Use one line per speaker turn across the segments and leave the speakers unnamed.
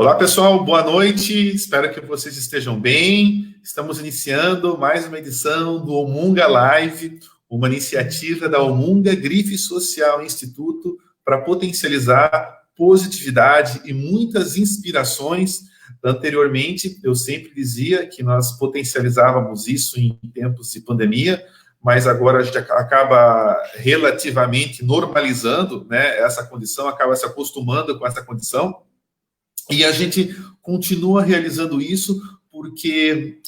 Olá, pessoal, boa noite. Espero que vocês estejam bem. Estamos iniciando mais uma edição do Omunga Live, uma iniciativa da Omunga Grife Social Instituto para potencializar positividade e muitas inspirações. Anteriormente, eu sempre dizia que nós potencializávamos isso em tempos de pandemia, mas agora a gente acaba relativamente normalizando, né, essa condição, acaba se acostumando com essa condição. E a gente continua realizando isso porque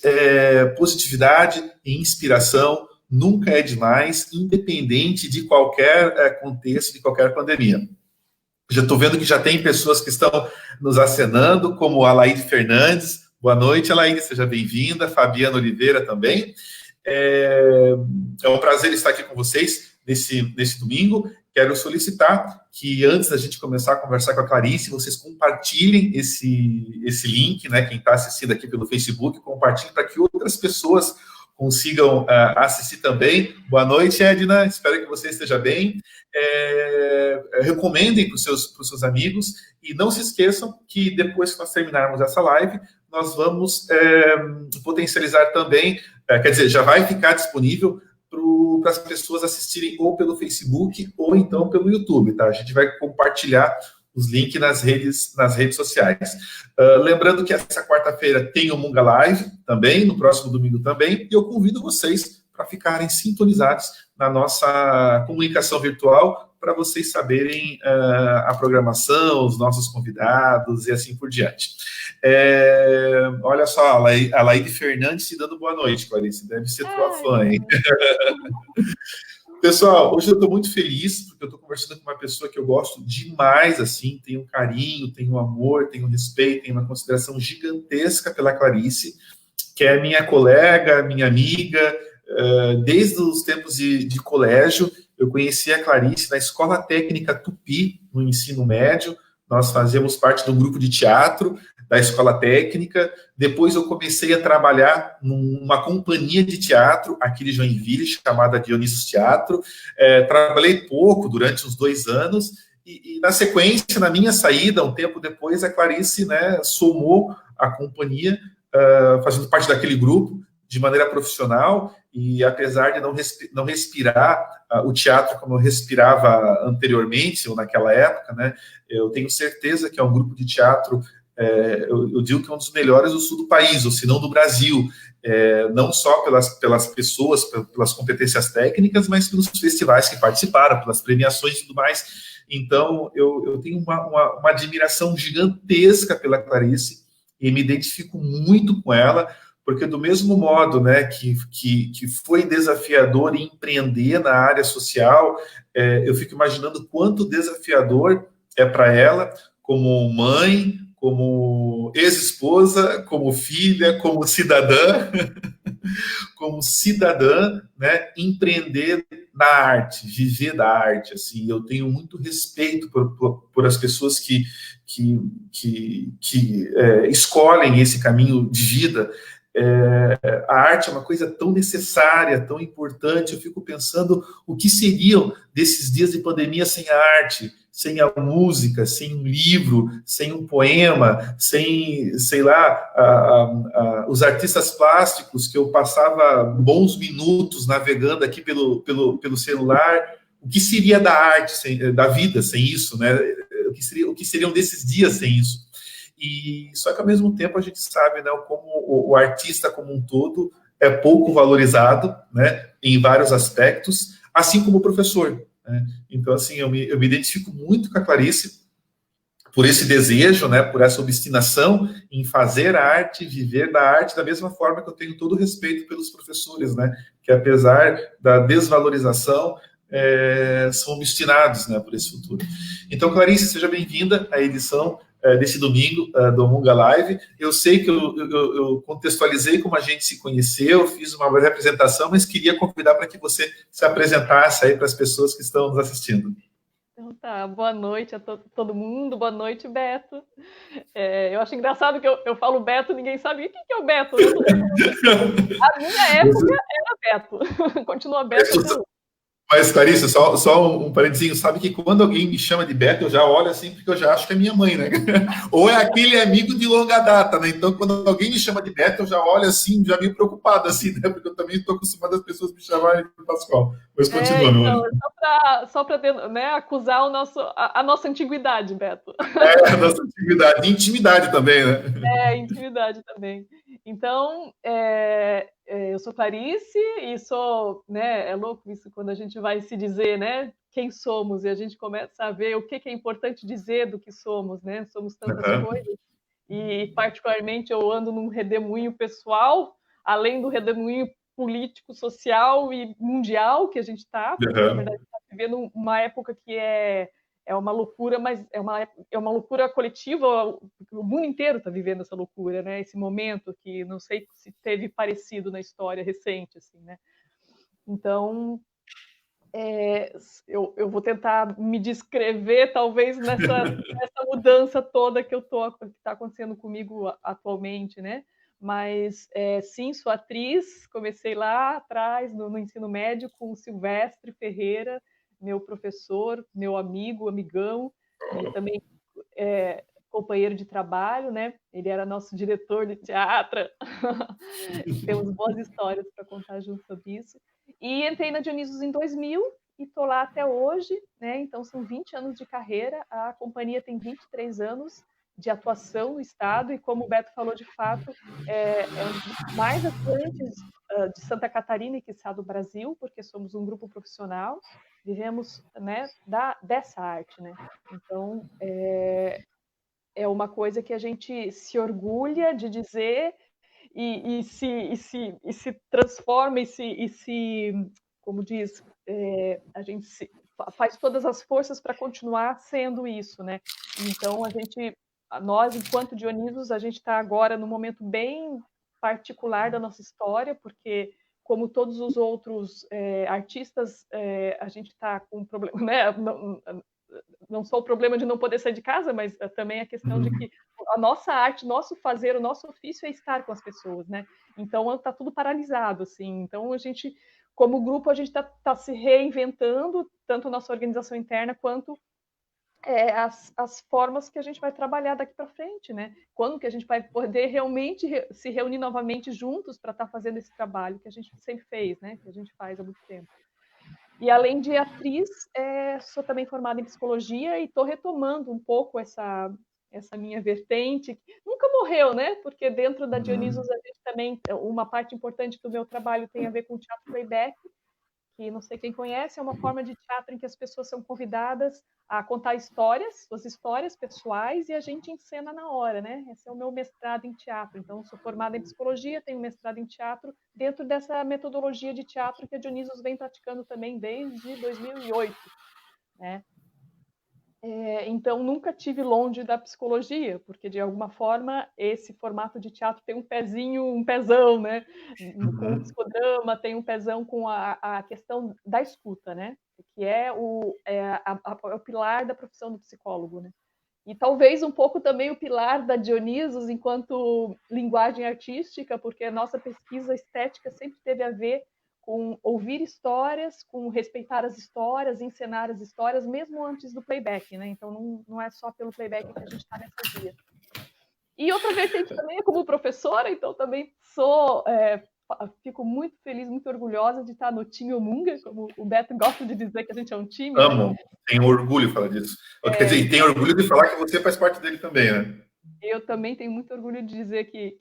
positividade e inspiração nunca é demais, independente de qualquer contexto, de qualquer pandemia. Já estou vendo que já tem pessoas que estão nos acenando, como a Laide Fernandes. Boa noite, Laide, seja bem-vinda. Fabiana Oliveira também. É um prazer estar aqui com vocês nesse domingo. Quero solicitar que, antes da gente começar a conversar com a Clarice, vocês compartilhem esse link, né? Quem está assistindo aqui pelo Facebook, compartilhe para que outras pessoas consigam assistir também. Boa noite, Edna. Espero que você esteja bem. Recomendem para os seus amigos e não se esqueçam que depois que nós terminarmos essa live, nós vamos potencializar também, quer dizer, já vai ficar disponível para as pessoas assistirem ou pelo Facebook ou então pelo YouTube, tá? A gente vai compartilhar os links nas redes sociais. Lembrando que essa quarta-feira tem o Omunga Live também, no próximo domingo também, e eu convido vocês para ficarem sintonizados na nossa comunicação virtual, para vocês saberem a programação, os nossos convidados e assim por diante. Olha só, a Laide Fernandes te dando boa noite, Clarice, deve ser tua fã, hein? Pessoal, hoje eu estou muito feliz, porque eu estou conversando com uma pessoa que eu gosto demais, assim, tenho um carinho, tenho um amor, tenho um respeito, tenho uma consideração gigantesca pela Clarice, que é minha colega, minha amiga, desde os tempos de colégio. Eu conheci a Clarice na Escola Técnica Tupi, no ensino médio. Nós fazíamos parte do grupo de teatro da Escola Técnica. Depois eu comecei a trabalhar numa companhia de teatro aqui de Joinville, chamada Dionisos Teatro. Trabalhei pouco, durante uns 2 anos, e na sequência, na minha saída, um tempo depois, a Clarice, né, somou a companhia, fazendo parte daquele grupo, de maneira profissional, e apesar de não respirar o teatro como eu respirava anteriormente, ou naquela época, né, eu tenho certeza que é um grupo de teatro, eu digo que é um dos melhores do sul do país, ou se não do Brasil, não só pelas pessoas, pelas competências técnicas, mas pelos festivais que participaram, pelas premiações e tudo mais. Então, eu tenho uma admiração gigantesca pela Clarice, e me identifico muito com ela, porque do mesmo modo, né, que foi desafiador empreender na área social, eu fico imaginando quanto desafiador é para ela, como mãe, como ex-esposa, como filha, como cidadã, né, empreender na arte, viver da arte, assim. Eu tenho muito respeito por as pessoas que escolhem esse caminho de vida. A arte é uma coisa tão necessária, tão importante. Eu fico pensando o que seriam desses dias de pandemia sem a arte, sem a música, sem um livro, sem um poema, sem, sei lá, os artistas plásticos, que eu passava bons minutos navegando aqui pelo celular. O que seria da arte, da vida sem isso, né? O que seriam desses dias sem isso? E só que, ao mesmo tempo, a gente sabe, né, como o artista como um todo é pouco valorizado, né, em vários aspectos, assim como o professor, né? Então, assim, eu me identifico muito com a Clarice por esse desejo, né, por essa obstinação em fazer a arte, viver da arte, da mesma forma que eu tenho todo o respeito pelos professores, né, que apesar da desvalorização, são obstinados, né, por esse futuro. Então, Clarice, seja bem-vinda à edição desse domingo do Omunga Live. Eu sei que eu contextualizei como a gente se conheceu, fiz uma breve apresentação, mas queria convidar para que você se apresentasse aí para as pessoas que estão nos assistindo.
Então tá, boa noite a todo mundo, boa noite, Beto. Eu acho engraçado que eu falo Beto, ninguém sabe o que é o Beto, né? A minha época era Beto, continua Beto até hoje.
Mas, Clarice, só um parentezinho, sabe que quando alguém me chama de Beto, eu já olho assim, porque eu já acho que é minha mãe, né? Ou é aquele amigo de longa data, né? Então, quando alguém me chama de Beto, eu já olho assim, já meio preocupado, assim, né? Porque eu também estou acostumado as pessoas me chamarem de Pascoal. Mas continua, meu
Então,
anjo.
só para né, acusar a nossa antiguidade, Beto.
É a nossa atividade, intimidade também, né?
Intimidade também. Então, eu sou Clarice e sou, né, é louco isso quando a gente vai se dizer, né, quem somos e a gente começa a ver o que é importante dizer do que somos, né? Somos tantas
Uhum,
coisas e particularmente eu ando num redemoinho pessoal, além do redemoinho político, social e mundial que a gente está, porque na verdade
uhum,
está vivendo uma época que é uma loucura, mas é uma loucura coletiva. O mundo inteiro está vivendo essa loucura, né? Esse momento que não sei se teve parecido na história recente, assim, né? Então, eu vou tentar me descrever, talvez, nessa mudança toda que está acontecendo comigo atualmente, né? Mas, sim, sou atriz, comecei lá atrás, no ensino médio, com o Silvestre Ferreira, meu professor, meu amigo, amigão, e também companheiro de trabalho, né? Ele era nosso diretor de teatro. Temos boas histórias para contar junto sobre isso. E entrei na Dionisos em 2000 e estou lá até hoje, né? Então são 20 anos de carreira, a companhia tem 23 anos de atuação no estado e como o Beto falou, de fato, é um dos grupos mais atuantes de Santa Catarina e quiçá do Brasil, porque somos um grupo profissional, vivemos, né, dessa arte, né? Então é uma coisa que a gente se orgulha de dizer e se transforma como diz, a gente faz todas as forças para continuar sendo isso, né? Então nós, enquanto Dionisos, a gente está agora num momento bem particular da nossa história, porque como todos os outros artistas, a gente está com um problema, né? Não só o problema de não poder sair de casa, mas também a questão de que a nossa arte, nosso fazer, o nosso ofício é estar com as pessoas, né? Então está tudo paralisado, assim. Então como grupo, a gente tá se reinventando, tanto a nossa organização interna quanto as formas que a gente vai trabalhar daqui para frente, né? Quando que a gente vai poder realmente se reunir novamente juntos para estar fazendo esse trabalho que a gente sempre fez, né? Que a gente faz há muito tempo. E além de atriz, sou também formada em psicologia e estou retomando um pouco essa minha vertente. Nunca morreu, né? Porque dentro da Dionisos a gente também, uma parte importante do meu trabalho tem a ver com teatro playback, que não sei quem conhece, é uma forma de teatro em que as pessoas são convidadas a contar histórias, suas histórias pessoais, e a gente encena na hora, né? Esse é o meu mestrado em teatro. Então, sou formada em psicologia, tenho mestrado em teatro, dentro dessa metodologia de teatro que a Dionisos vem praticando também desde 2008, né? Então, nunca tive longe da psicologia, porque, de alguma forma, esse formato de teatro tem um pezinho, um pezão, né? Com o
uhum.
psicodrama, tem um pezão com a questão da escuta, né? Que é o pilar da profissão do psicólogo, né? E talvez um pouco também o pilar da Dionisos enquanto linguagem artística, porque a nossa pesquisa estética sempre teve a ver com ouvir histórias, com respeitar as histórias, encenar as histórias, mesmo antes do playback, né? Então não é só pelo playback que a gente está nessa via. E outra vertente também é como professora, então também fico muito feliz, muito orgulhosa de estar no time Omunga, como o Beto gosta de dizer que a gente é um time, né?
Amo, tenho orgulho de falar disso. Quer dizer, e tenho orgulho de falar que você faz parte dele também, né?
Eu também tenho muito orgulho de dizer que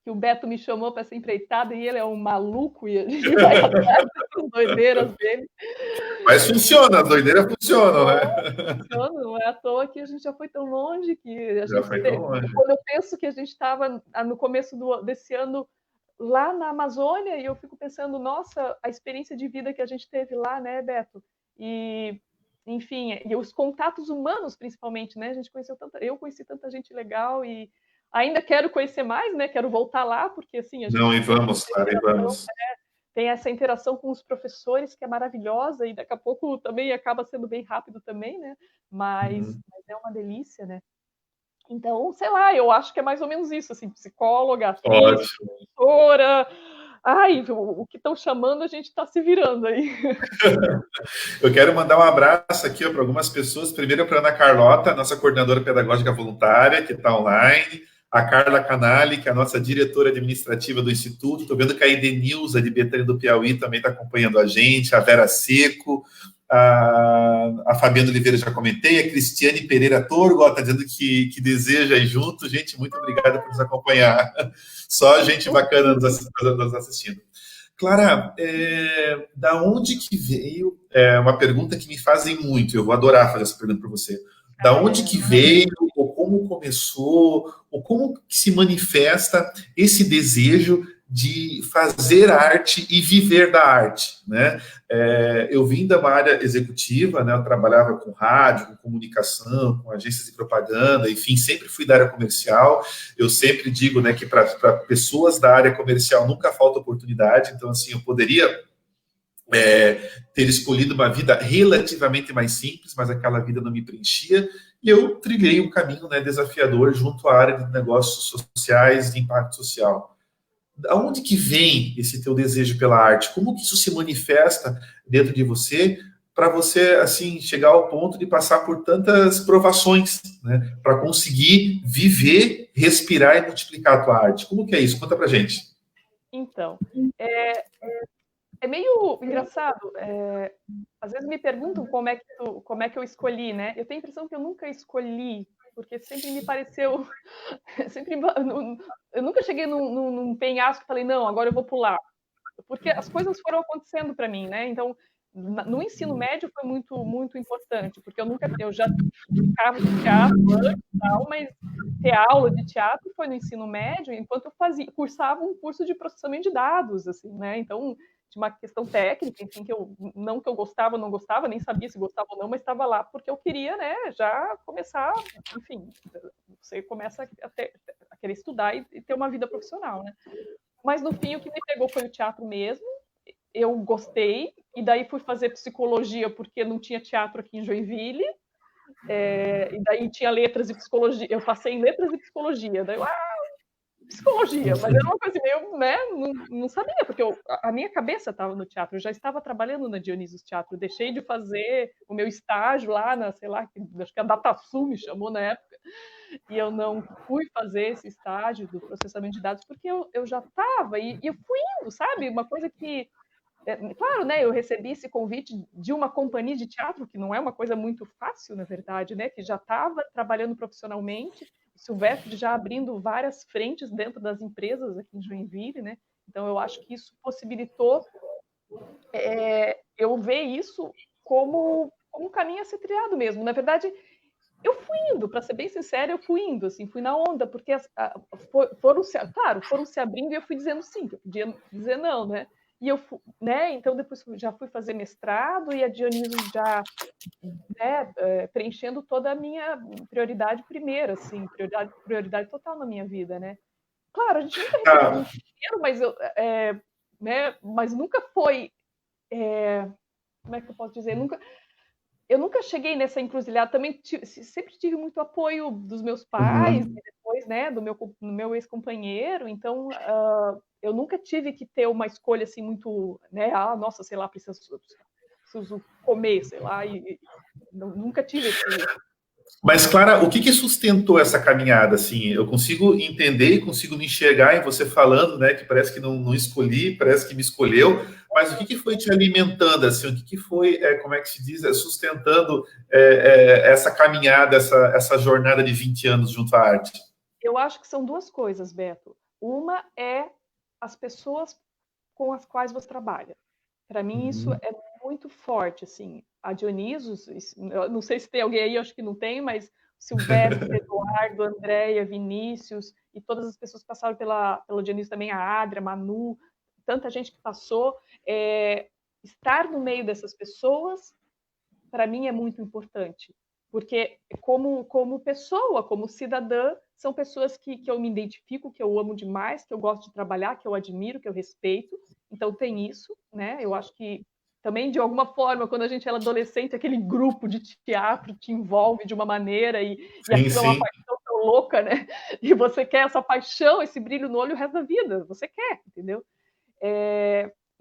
o Beto me chamou para essa empreitada e ele é um maluco e a gente vai atrás das doideiras dele.
Mas funciona, as doideiras funcionam, né?
Funciona, não é à toa que a gente já foi tão longe que a
Já
gente
foi tão longe.
quando eu penso que a gente estava no começo desse ano lá na Amazônia e eu fico pensando, nossa, a experiência de vida que a gente teve lá, né, Beto? E enfim, e os contatos humanos principalmente, né? Eu conheci tanta gente legal e ainda quero conhecer mais, né? Quero voltar lá porque assim, a
Não,
gente
e vamos, cara, e vamos.
tem essa interação com os professores que é maravilhosa e daqui a pouco também acaba sendo bem rápido também, né? Mas,
Uhum.
mas é uma delícia, né? Então, sei lá, eu acho que é mais ou menos isso, assim, psicóloga, atriz,
Ótimo.
professora, ai, o que estão chamando, a gente está se virando aí.
Eu quero mandar um abraço aqui para algumas pessoas. Primeiro para a Ana Carlota, nossa coordenadora pedagógica voluntária, que está online. A Carla Canali, que é a nossa diretora administrativa do Instituto. Estou vendo que a Edenilza, de Betânia do Piauí, também está acompanhando a gente. A Vera Seco, a Fabiana Oliveira, já comentei. A Cristiane Pereira Torgo está dizendo que deseja ir junto. Gente, muito obrigada por nos acompanhar. Só gente bacana nos assistindo. Clara, da onde que veio? É uma pergunta que me fazem muito. Eu vou adorar fazer essa pergunta para você. Da onde que veio, ou como começou, ou como que se manifesta esse desejo de fazer arte e viver da arte, né? Eu vim da uma área executiva, né? Eu trabalhava com rádio, com comunicação, com agências de propaganda, enfim, sempre fui da área comercial. Eu sempre digo, né, que para pessoas da área comercial nunca falta oportunidade. Então, assim, eu poderia ter escolhido uma vida relativamente mais simples, mas aquela vida não me preenchia, e eu trilhei um caminho, né, desafiador junto à área de negócios sociais, de impacto social. Aonde que vem esse teu desejo pela arte? Como que isso se manifesta dentro de você para você, assim, chegar ao ponto de passar por tantas provações, né, para conseguir viver, respirar e multiplicar a tua arte? Como que é isso? Conta pra gente.
Então, é meio engraçado. Às vezes me perguntam como é que eu escolhi, né? Eu tenho a impressão que eu nunca escolhi, porque sempre me pareceu. Sempre, eu nunca cheguei num penhasco e falei, não, agora eu vou pular. Porque as coisas foram acontecendo para mim, né? Então, no ensino médio foi muito, muito importante, porque eu já ficava de teatro antes e tal, mas ter aula de teatro foi no ensino médio, enquanto eu cursava um curso de processamento de dados, assim, né? Então, tinha uma questão técnica, enfim, que eu não gostava, não gostava, nem sabia se gostava ou não, mas estava lá porque eu queria, né, já começar, enfim, você começa a querer estudar e ter uma vida profissional, né? Mas no fim o que me pegou foi o teatro mesmo. Eu gostei, e daí fui fazer psicologia porque não tinha teatro aqui em Joinville, e daí tinha letras e psicologia. Eu passei em letras e psicologia, daí eu, psicologia, mas era uma coisa meio, né, não sabia, porque a minha cabeça estava no teatro, eu já estava trabalhando na Dionisos Teatro, eu deixei de fazer o meu estágio lá na, sei lá, acho que a DataSul me chamou na época, e eu não fui fazer esse estágio do processamento de dados porque eu já estava, e eu fui indo, sabe? Uma coisa que, claro, né? Eu recebi esse convite de uma companhia de teatro, que não é uma coisa muito fácil, na verdade, né? Que já estava trabalhando profissionalmente, o Silvestre já abrindo várias frentes dentro das empresas aqui em Joinville, né? Então, eu acho que isso possibilitou eu ver isso como um caminho a ser trilhado mesmo. Na verdade, eu fui indo, para ser bem sincera, eu fui indo, assim, fui na onda, porque foram se abrindo e eu fui dizendo sim, que eu podia dizer não, né? E eu, né? Então depois já fui fazer mestrado e a Dioniso já, né, preenchendo toda a minha prioridade primeira, assim, prioridade total na minha vida, né? Claro, a gente nunca recebeu muito dinheiro, mas né? Mas nunca foi, como é que eu posso dizer? Eu nunca cheguei nessa encruzilhada. Também sempre tive muito apoio dos meus pais, e depois, né, do meu ex-companheiro. Então, eu nunca tive que ter uma escolha assim muito, né, nossa, sei lá, preciso comer, sei lá, e nunca tive esse.
Mas, Clara, o que sustentou essa caminhada? Assim, eu consigo entender e consigo me enxergar em você falando, né? Que parece que não escolhi, parece que me escolheu. Mas o que foi te alimentando? Assim, o que foi, como é que se diz, sustentando essa caminhada, essa jornada de 20 anos junto à arte?
Eu acho que são duas coisas, Beto. Uma é as pessoas com as quais você trabalha. Para mim, isso é muito forte, assim. A Dionisos, não sei se tem alguém aí, acho que não tem, mas Silvestre, Eduardo, Andréia, Vinícius e todas as pessoas que passaram pela Dionisos também, a Adria, a Manu, tanta gente que passou. Estar no meio dessas pessoas, para mim, é muito importante. Porque como pessoa, como cidadã, são pessoas que eu me identifico, que eu amo demais, que eu gosto de trabalhar, que eu admiro, que eu respeito. Então tem isso, né? Eu acho que também, de alguma forma, quando a gente é adolescente, aquele grupo de teatro te envolve de uma maneira e aquilo é uma paixão tão louca, né? E você quer essa paixão, esse brilho no olho o resto da vida, você quer, entendeu?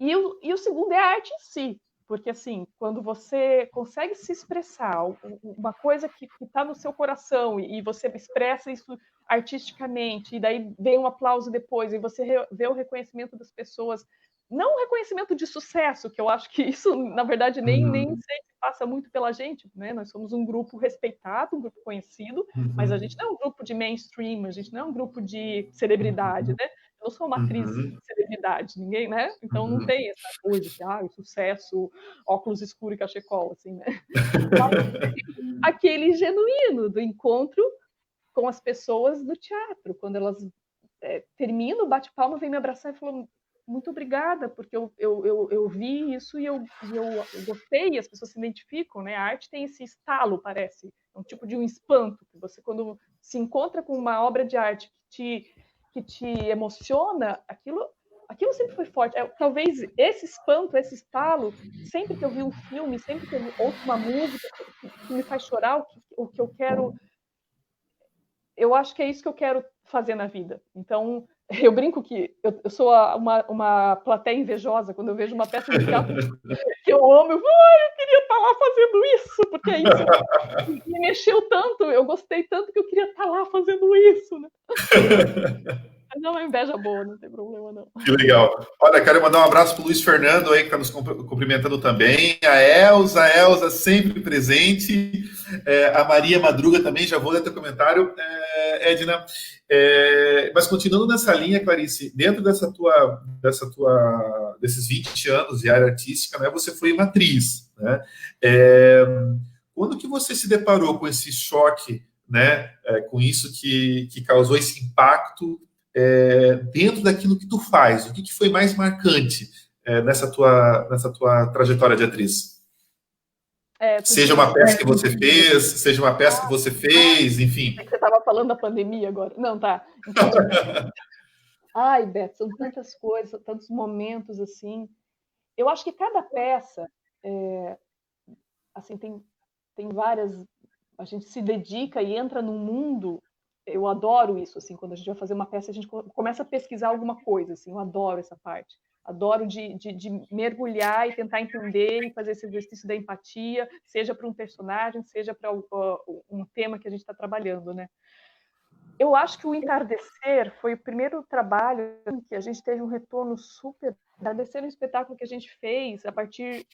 E o segundo é a arte em si, porque assim, quando você consegue se expressar uma coisa que está no seu coração e você expressa isso artisticamente, e daí vem um aplauso depois, e você vê o reconhecimento das pessoas, não um reconhecimento de sucesso, que eu acho que isso, na verdade, nem sempre passa muito pela gente, né? Nós somos um grupo respeitado, um grupo conhecido, mas a gente não é um grupo de mainstream, a gente não é um grupo de celebridade, né? Eu não sou uma atriz celebridade, ninguém, né? Então não tem essa coisa que, o sucesso, óculos escuros e cachecol, assim, né? Aquele genuíno do encontro com as pessoas do teatro, quando elas terminam, bate palma, vem me abraçar e falou muito obrigada, porque eu vi isso e eu gostei, e as pessoas se identificam, né? A arte tem esse estalo, parece, é um tipo de um espanto, que você, quando se encontra com uma obra de arte que te emociona, aquilo sempre foi forte. Talvez esse espanto, esse estalo, sempre que eu vi um filme, sempre que eu ouço uma música que me faz chorar, o que eu quero, eu acho que é isso que eu quero fazer na vida. Então, eu brinco que eu sou uma plateia invejosa quando eu vejo uma peça de teatro que eu amo, eu queria estar lá fazendo isso, porque é isso me mexeu tanto, eu gostei tanto que eu queria estar lá fazendo isso, né? Mas é uma inveja boa, não tem problema não.
Que legal. Olha, quero mandar um abraço para o Luiz Fernando aí, que está nos cumprimentando também. A Elza sempre presente. A Maria Madruga também, já vou ler teu comentário, Edna. Mas continuando nessa linha, Clarice, dentro desses 20 anos de área artística, né, você foi uma atriz, né? Quando que você se deparou com esse choque, né, com isso que causou esse impacto dentro daquilo que tu faz? O que foi mais marcante nessa tua trajetória de atriz? Seja uma peça que você fez, seja uma peça que você fez, enfim.
Você estava falando da pandemia agora. Não, tá. Então, ai, Beto, são tantas coisas, tantos momentos, assim. Eu acho que cada peça, assim, tem várias... A gente se dedica e entra num mundo... Eu adoro isso, assim, quando a gente vai fazer uma peça, a gente começa a pesquisar alguma coisa, assim, eu adoro essa parte. Adoro de mergulhar e tentar entender e fazer esse exercício da empatia, seja para um personagem, seja para um tema que a gente está trabalhando, né? Eu acho que o Entardecer foi o primeiro trabalho que a gente teve um retorno super... Entardecer é um espetáculo que a gente fez a partir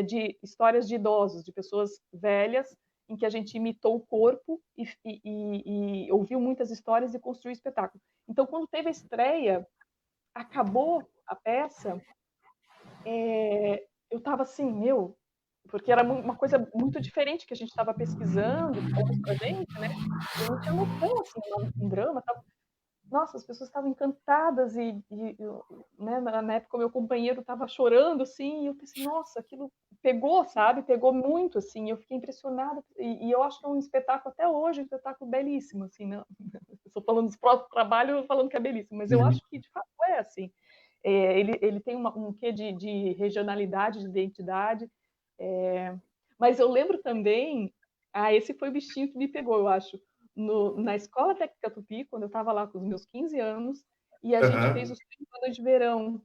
de histórias de idosos, de pessoas velhas, em que a gente imitou o corpo e ouviu muitas histórias e construiu o espetáculo. Então, quando teve a estreia, acabou a peça, eu estava assim, porque era uma coisa muito diferente que a gente estava pesquisando, falando para a gente, né? Eu não tinha noção, assim, um drama, tal. Nossa, as pessoas estavam encantadas né, na época o meu companheiro estava chorando, assim, e eu pensei, nossa, aquilo pegou, sabe? Pegou muito, assim, eu fiquei impressionada, e eu acho que é um espetáculo, até hoje, um espetáculo belíssimo, assim, né? Estou falando dos próprios trabalhos, falando que é belíssimo, mas eu acho que, de fato, é assim. Ele tem um quê de regionalidade, de identidade, mas eu lembro também, esse foi o bichinho que me pegou, eu acho, na Escola Técnica Tupi, quando eu estava lá com os meus 15 anos, e a gente fez os 30 anos de verão.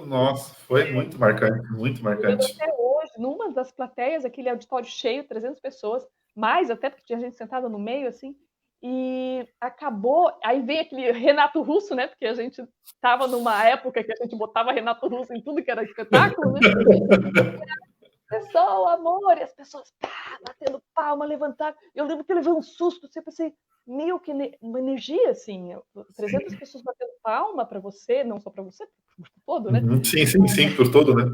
Nossa, foi muito marcante, muito marcante.
Eu lembro até hoje, numa das plateias, aquele auditório cheio, 300 pessoas, mais até porque tinha gente sentada no meio, assim, e acabou, aí veio aquele Renato Russo, né, porque a gente estava numa época que a gente botava Renato Russo em tudo que era espetáculo, né, pessoal, amor, e as pessoas batendo palma, levantaram. Eu lembro que eu levei um susto, assim, eu pensei, que uma energia, assim, 300 pessoas batendo palma para você, não só para você, por todo, né?
Sim, por todo, né?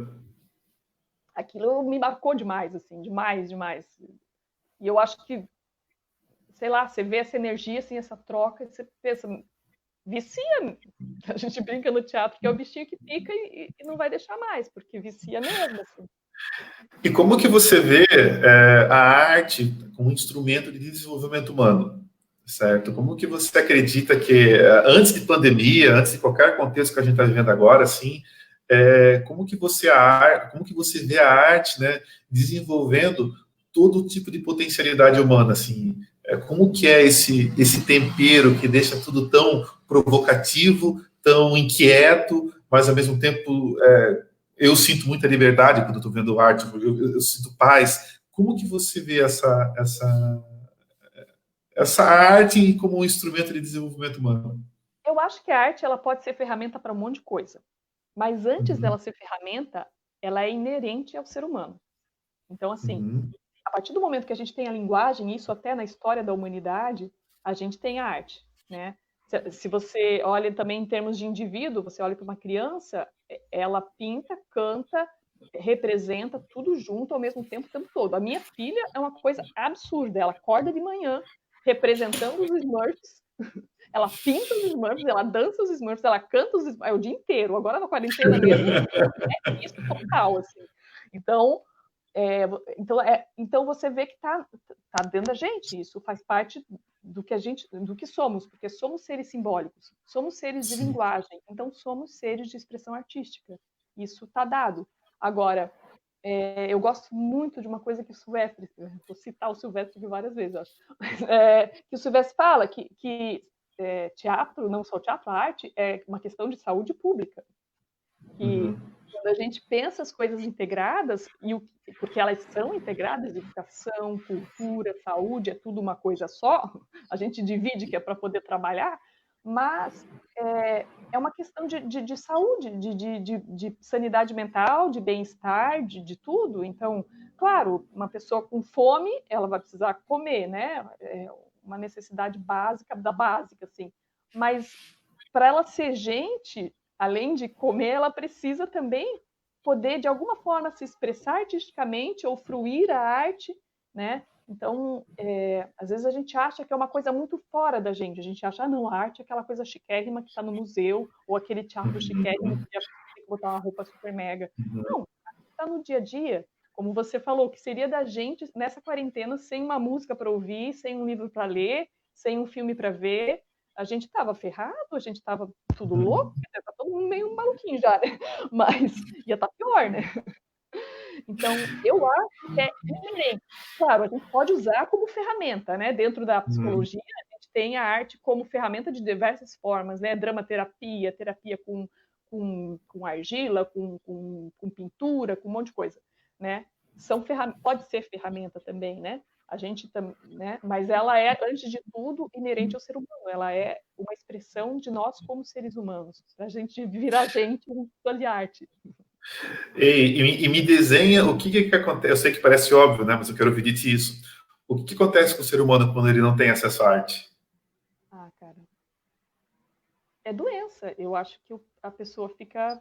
Aquilo me marcou demais, assim, demais. E eu acho que, sei lá, você vê essa energia, assim, essa troca, e você pensa, vicia. A gente brinca no teatro que é o bichinho que pica e não vai deixar mais, porque vicia mesmo, assim.
E como que você vê a arte como um instrumento de desenvolvimento humano, certo? Como que você acredita que, antes de pandemia, antes de qualquer contexto que a gente está vivendo agora, assim, como que você vê a arte, né, desenvolvendo todo tipo de potencialidade humana, assim? Como que é esse tempero que deixa tudo tão provocativo, tão inquieto, mas ao mesmo tempo eu sinto muita liberdade quando eu estou vendo arte, eu sinto paz. Como que você vê essa arte como um instrumento de desenvolvimento humano?
Eu acho que a arte ela pode ser ferramenta para um monte de coisa, mas antes
Uhum,
dela ser ferramenta, ela é inerente ao ser humano. Então, assim,
uhum,
a partir do momento que a gente tem a linguagem, isso até na história da humanidade, a gente tem a arte, né? Se você olha também em termos de indivíduo, você olha para uma criança, ela pinta, canta, representa tudo junto ao mesmo tempo, o tempo todo. A minha filha é uma coisa absurda. Ela acorda de manhã representando os Smurfs, ela pinta os Smurfs, ela dança os Smurfs, ela canta os Smurfs, o dia inteiro. Agora na quarentena mesmo, é isso total, assim. Então, então você vê que tá dentro da gente, isso faz parte do que somos, porque somos seres simbólicos, somos seres de
sim,
linguagem, então somos seres de expressão artística. Isso está dado. Agora, eu gosto muito de uma coisa que o Silvestre, vou citar o Silvestre aqui várias vezes, acho, mas, que o Silvestre fala que teatro, não só teatro, a arte é uma questão de saúde pública, que
uhum,
quando a gente pensa as coisas integradas, porque elas são integradas, educação, cultura, saúde, é tudo uma coisa só, a gente divide que é para poder trabalhar, mas é uma questão de saúde, de sanidade mental, de bem-estar, de tudo. Então, claro, uma pessoa com fome, ela vai precisar comer, né? É uma necessidade básica da básica, assim. Mas para ela ser gente, além de comer, ela precisa também poder, de alguma forma, se expressar artisticamente ou fruir a arte, né? Então, às vezes a gente acha que é uma coisa muito fora da gente. A gente acha, não, a arte é aquela coisa chiquérrima que está no museu, ou aquele teatro chiquérrimo
uhum,
que tem que botar uma roupa super mega.
uhum.
Não, está no dia a dia. Como você falou, que seria da gente nessa quarentena sem uma música para ouvir, sem um livro para ler, sem um filme para ver. A gente estava ferrado, a gente estava tudo louco, tá todo mundo meio maluquinho já, né? Mas ia estar pior, né? Então, eu acho que é inerente. Claro, a gente pode usar como ferramenta, né? Dentro da
Uhum.
psicologia, a gente tem a arte como ferramenta de diversas formas, né? Dramaterapia, terapia com argila, com pintura, com um monte de coisa, né? Pode ser ferramenta também, né? A gente, né? Mas ela é, antes de tudo, inerente ao ser humano. Ela é uma expressão de nós como seres humanos. A gente virar gente, um de arte.
E me desenha o que acontece. Eu sei que parece óbvio, né? Mas eu quero ouvir de ti isso. O que acontece com o ser humano quando ele não tem acesso à arte?
Ah, cara, é doença. Eu acho que a pessoa fica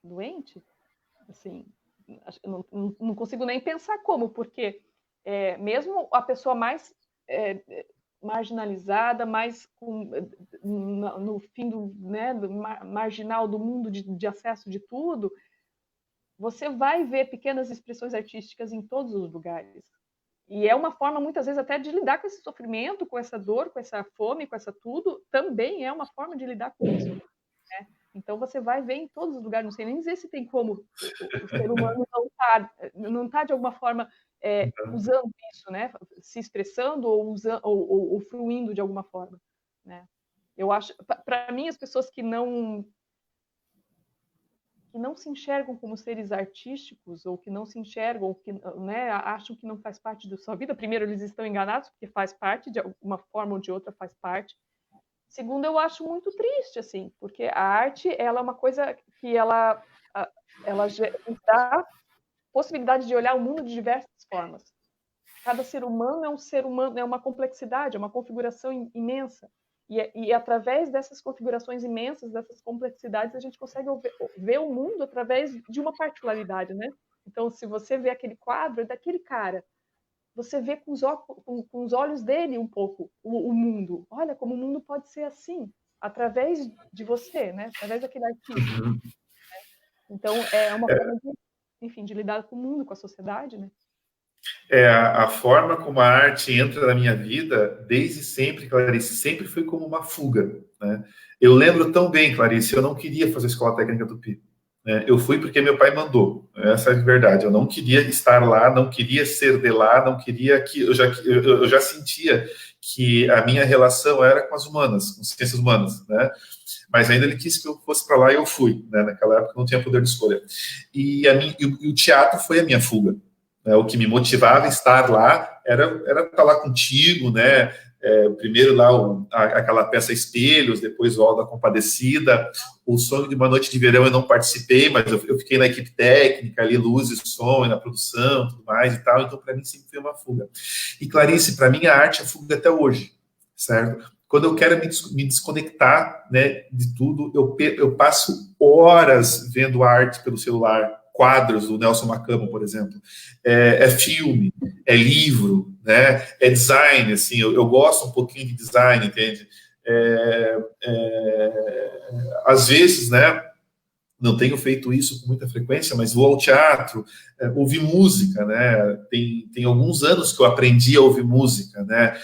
doente, assim, não consigo nem pensar como, porque mesmo a pessoa mais marginalizada, mais no fim do marginal do mundo de acesso de tudo, você vai ver pequenas expressões artísticas em todos os lugares. E é uma forma, muitas vezes, até de lidar com esse sofrimento, com essa dor, com essa fome, com essa tudo, também é uma forma de lidar com isso. Então você vai ver em todos os lugares, não sei nem dizer se tem como o ser humano não tá de alguma forma usando isso, né? Se expressando ou fruindo de alguma forma, né? Eu acho, para mim, as pessoas que não se enxergam como seres artísticos ou que não se enxergam, que, né, acham que não faz parte da sua vida, primeiro eles estão enganados porque faz parte de uma forma ou de outra faz parte. Segundo, eu acho muito triste, assim, porque a arte, ela é uma coisa que ela dá possibilidade de olhar o mundo de diversas formas. Cada ser humano é um ser humano, é uma complexidade, é uma configuração imensa. E através dessas configurações imensas, dessas complexidades, a gente consegue ver o mundo através de uma particularidade, né? Então, se você vê aquele quadro, é daquele cara você vê com os olhos dele um pouco o mundo. Olha como o mundo pode ser assim, através de você, né? Através daquele artista.
Uhum.
Então, é uma forma de, enfim, de lidar com o mundo, com a sociedade, né?
A forma como a arte entra na minha vida, desde sempre, Clarice, sempre foi como uma fuga, né? Eu lembro tão bem, Clarice, eu não queria fazer escola técnica Tupi. né? Eu fui porque meu pai mandou. Essa é a verdade. Eu não queria estar lá, não queria ser de lá, não queria que eu já sentia que a minha relação era com as humanas, com ciências humanas, né? Mas ainda ele quis que eu fosse para lá e eu fui, né? Naquela época eu não tinha poder de escolha. E o teatro foi a minha fuga, né? O que me motivava a estar lá era estar lá contigo, né? Primeiro lá aquela peça Espelhos, depois o Auto da Compadecida, o Sonho de uma Noite de Verão eu não participei, mas eu fiquei na equipe técnica, ali, luz e som, na produção, tudo mais e tal, então para mim sempre foi uma fuga. E Clarice, para mim a arte é fuga até hoje, certo? Quando eu quero me desconectar, né, de tudo, eu passo horas vendo arte pelo celular, quadros do Nelson Macamo, por exemplo. É filme, é livro, né, é design, assim, eu gosto um pouquinho de design, entende? Às vezes, né, não tenho feito isso com muita frequência, mas vou ao teatro, ouvir música, né? Tem alguns anos que eu aprendi a ouvir música, né?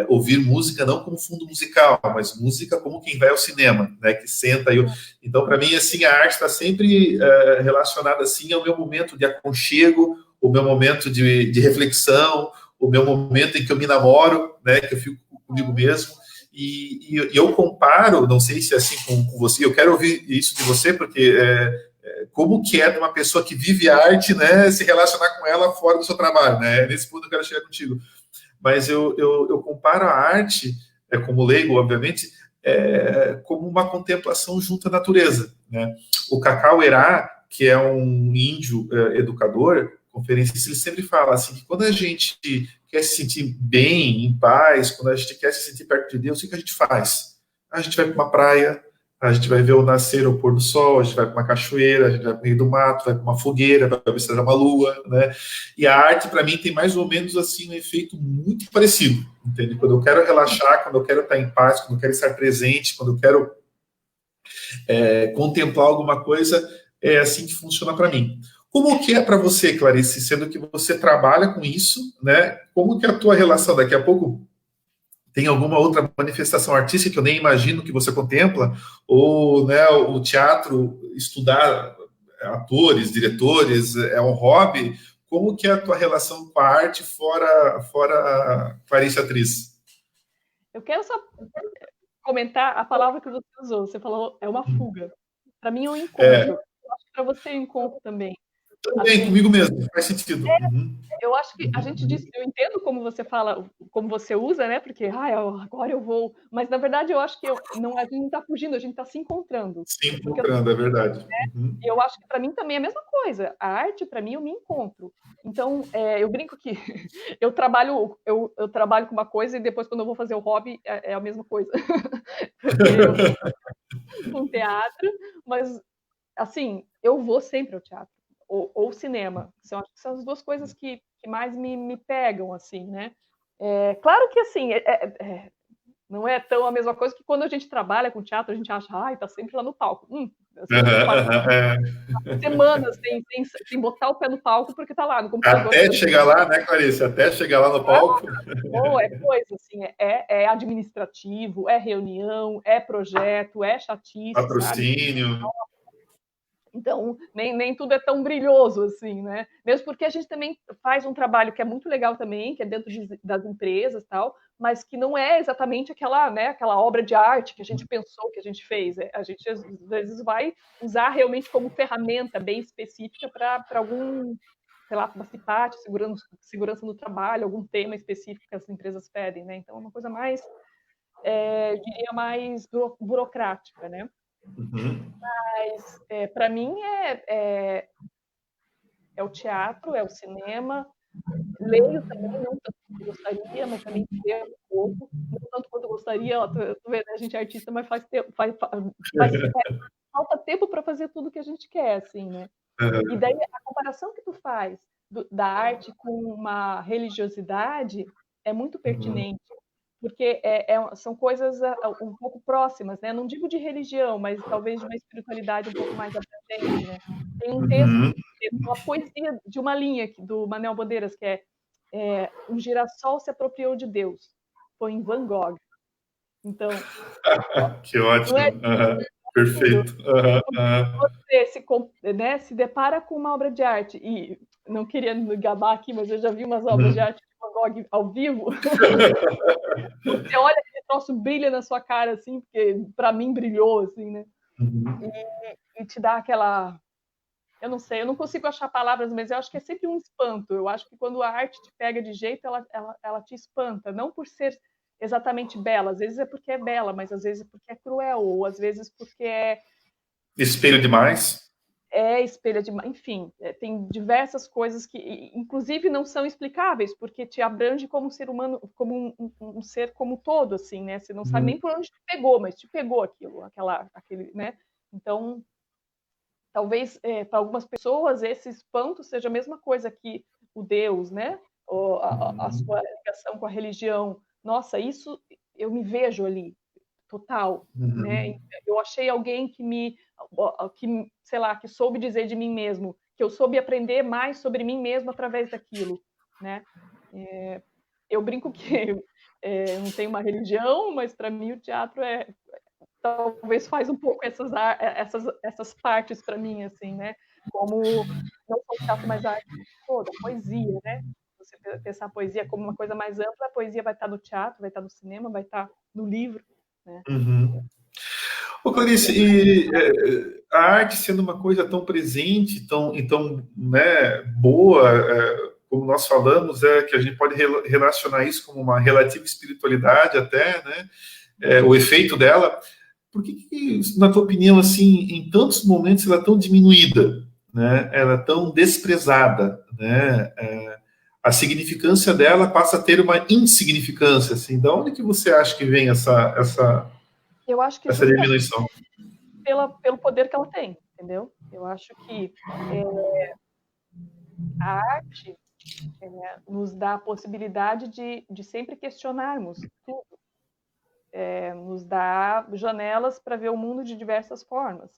Ouvir música não como fundo musical, mas música como quem vai ao cinema, né? Que senta aí. Então, para mim, assim, a arte está sempre relacionada assim ao meu momento de aconchego, o meu momento de reflexão, o meu momento em que eu me namoro, né? Que eu fico comigo mesmo. E eu comparo, não sei se é assim com você, eu quero ouvir isso de você, porque como que é de uma pessoa que vive arte, né, se relacionar com ela fora do seu trabalho, né? Nesse ponto eu quero chegar contigo. Mas eu comparo a arte, como leigo, obviamente, como uma contemplação junto à natureza, né? O Cacau Erá, que é um índio educador, conferencista, ele sempre fala assim, que quando a gente quer se sentir bem, em paz, quando a gente quer se sentir perto de Deus, o que a gente faz? A gente vai para uma praia, a gente vai ver o nascer, o pôr do sol, a gente vai para uma cachoeira, a gente vai para o meio do mato, vai para uma fogueira, vai ver se uma lua, né? E a arte, para mim, tem mais ou menos assim um efeito muito parecido, entende? Quando eu quero relaxar, quando eu quero estar em paz, quando eu quero estar presente, quando eu quero contemplar alguma coisa, é assim que funciona para mim. Como que é para você, Clarice, sendo que você trabalha com isso, né? Como que é a tua relação? Daqui a pouco tem alguma outra manifestação artística que eu nem imagino que você contempla? Ou, né, o teatro, estudar atores, diretores, é um hobby? Como que é a tua relação com a arte fora a Clarice atriz?
Eu quero só comentar a palavra que você usou. Você falou, é uma fuga. Para mim é um encontro. Eu acho que para você é um encontro também.
Também,
Assim,
comigo mesmo, faz sentido.
eu acho que a gente diz, eu entendo como você fala, como você usa, né? Porque agora eu vou. Mas na verdade eu acho que não, a gente não está fugindo, a gente está se encontrando.
Se
Porque
encontrando, é verdade.
eu acho que para mim também é a mesma coisa. A arte, para mim, eu me encontro. Então, eu brinco que eu trabalho com uma coisa e depois, quando eu vou fazer o hobby, é a mesma coisa. Porque eu com teatro, mas, assim, eu vou sempre ao teatro. Ou cinema. Eu acho que são as duas coisas que mais me pegam, assim, né? Claro que, assim, não é tão a mesma coisa que quando a gente trabalha com teatro, a gente acha, ai, tá sempre lá no palco. Você passa semanas sem botar o pé no palco porque tá lá no computador.
Até chegar lá, né, Clarice? Até chegar lá no palco.
É coisa, assim, é administrativo, é reunião, é projeto, é chatice, sabe?
Patrocínio.
Então, nem tudo é tão brilhoso assim, né? Mesmo porque a gente também faz um trabalho que é muito legal também, que é dentro das empresas e tal, mas que não é exatamente aquela, né, aquela obra de arte que a gente pensou, que a gente fez. A gente, às vezes, vai usar realmente como ferramenta bem específica para algum, sei lá, uma CIPAT, segurança no trabalho, algum tema específico que as empresas pedem, né? Então, é uma coisa mais, eu diria, mais burocrática, né? Mas, para mim, é o teatro, é o cinema. Leio também, não tanto quanto gostaria, mas também leio um pouco. Não tanto quanto gostaria, ó, tô vendo, a gente é artista, mas falta tempo para fazer tudo que a gente quer, assim, né? E daí a comparação que tu faz da arte com uma religiosidade é muito pertinente, porque são coisas um pouco próximas, né? Não digo de religião, mas talvez de uma espiritualidade um pouco mais abrangente, né? Tem um texto, uma poesia de uma linha do Manuel Bandeiras, que um girassol se apropriou de Deus, foi em Van Gogh. Então,
Que
não é
ótimo. Perfeito.
Você se depara com uma obra de arte, e não queria me gabar aqui, mas eu já vi umas obras de arte de Van Gogh ao vivo. Você olha aquele troço, brilha na sua cara, assim, porque para mim brilhou, assim, né? E te dá aquela... Eu não sei, eu não consigo achar palavras, mas eu acho que é sempre um espanto. Eu acho que quando a arte te pega de jeito, ela te espanta. Não por ser exatamente bela. Às vezes é porque é bela, mas às vezes é porque é cruel, ou às vezes porque
Espelho demais.
espelha de... Enfim, tem diversas coisas que, inclusive, não são explicáveis, porque te abrange como um ser humano, como um ser como todo, assim, né? Você não sabe nem por onde te pegou, mas te pegou aquele, né? Então, talvez para algumas pessoas esse espanto seja a mesma coisa que o Deus, né? Ou a sua ligação com a religião. Nossa, isso eu me vejo ali, total, né? Eu achei alguém que, sei lá, que soube dizer de mim mesmo, que eu soube aprender mais sobre mim mesmo através daquilo, né? Eu brinco que eu não tenho uma religião, mas para mim o teatro talvez faz um pouco essas partes para mim, assim, né? Como não só o teatro, mas a arte toda, a poesia, né? Você pensar a poesia como uma coisa mais ampla, a poesia vai estar no teatro, vai estar no cinema, vai estar no livro, né?
Ô, Clarice, e a arte sendo uma coisa tão presente, tão né, boa, como nós falamos, que a gente pode relacionar isso como uma relativa espiritualidade até, né? O efeito dela. Por que, na tua opinião, assim, em tantos momentos ela é tão diminuída, né? Ela é tão desprezada, né? A significância dela passa a ter uma insignificância, assim. Da onde que você acha que vem
Eu acho que
essa diminuição?
pelo poder que ela tem, entendeu? Eu acho que a arte nos dá a possibilidade de sempre questionarmos tudo, nos dá janelas para ver o mundo de diversas formas.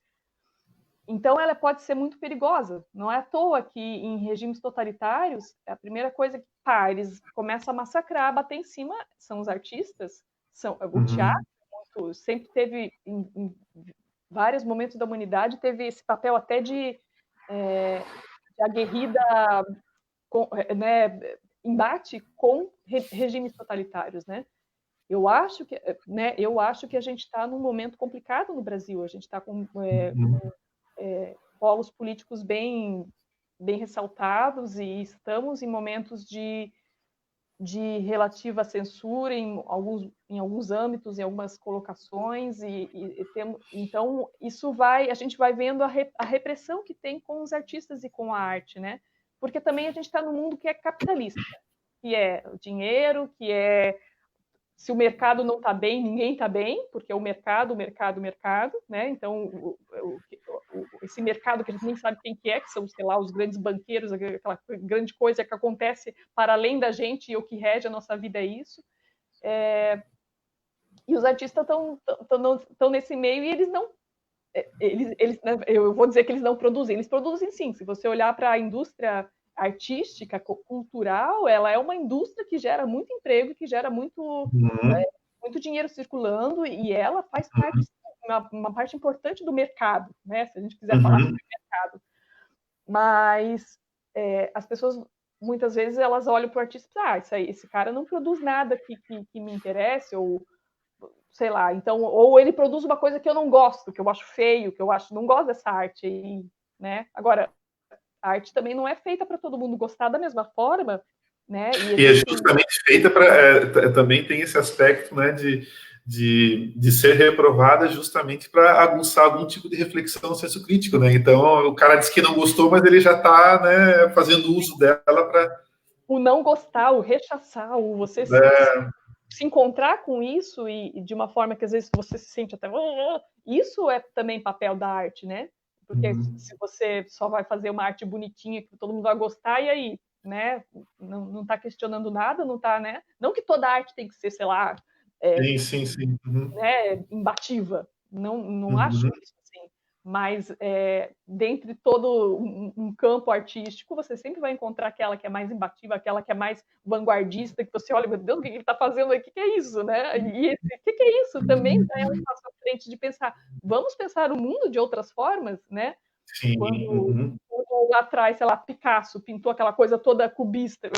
Então, ela pode ser muito perigosa. Não é à toa que, em regimes totalitários, a primeira coisa que eles começam a massacrar, bater em cima, são os artistas, o teatro, sempre teve, em vários momentos da humanidade, teve esse papel até de aguerrida, né, embate com regimes totalitários, né? Eu acho que a gente está num momento complicado no Brasil. A gente está com polos políticos bem ressaltados e estamos em momentos de relativa censura em alguns âmbitos, em algumas colocações, então a gente vai vendo a repressão que tem com os artistas e com a arte, né? Porque também a gente está num mundo que é capitalista, que é o dinheiro, que é se o mercado não está bem, ninguém está bem, porque é o mercado, né? Então, esse mercado que a gente nem sabe quem que são, sei lá, os grandes banqueiros, aquela grande coisa que acontece para além da gente, e o que rege a nossa vida é isso. E os artistas estão nesse meio e eles não... eu vou dizer que eles não produzem. Eles produzem, sim. Se você olhar para a indústria artística, cultural, ela é uma indústria que gera muito emprego, que gera muito dinheiro circulando, e ela faz parte, uma parte importante do mercado, né? Se a gente quiser falar sobre mercado. Mas as pessoas, muitas vezes, elas olham para o artista e pensam, esse cara não produz nada que me interesse, ou sei lá, então, ou ele produz uma coisa que eu não gosto, que eu acho feio, que eu não gosto dessa arte aí, né? Agora, a arte também não é feita para todo mundo gostar da mesma forma, né?
E é justamente feita para... também tem esse aspecto, né, de ser reprovada justamente para aguçar algum tipo de reflexão, senso crítico, né? Então, o cara diz que não gostou, mas ele já está, né, fazendo uso dela para...
O não gostar, o rechaçar, o você se encontrar com isso e de uma forma que às vezes você se sente até... Isso é também papel da arte, né? Porque se você só vai fazer uma arte bonitinha que todo mundo vai gostar, e aí, né? Não está questionando nada, não está, né? Não que toda arte tem que ser, sei lá,
sim.
né, imbatível. Não acho isso assim. Mas dentre todo um campo artístico, você sempre vai encontrar aquela que é mais imbatível, aquela que é mais vanguardista, que você olha, meu Deus, o que ele está fazendo aqui? O que é isso, né? E esse, o que é isso? Também é um passo à frente de pensar, vamos pensar o mundo de outras formas, né?
Sim.
Quando lá atrás, sei lá, Picasso pintou aquela coisa toda cubista.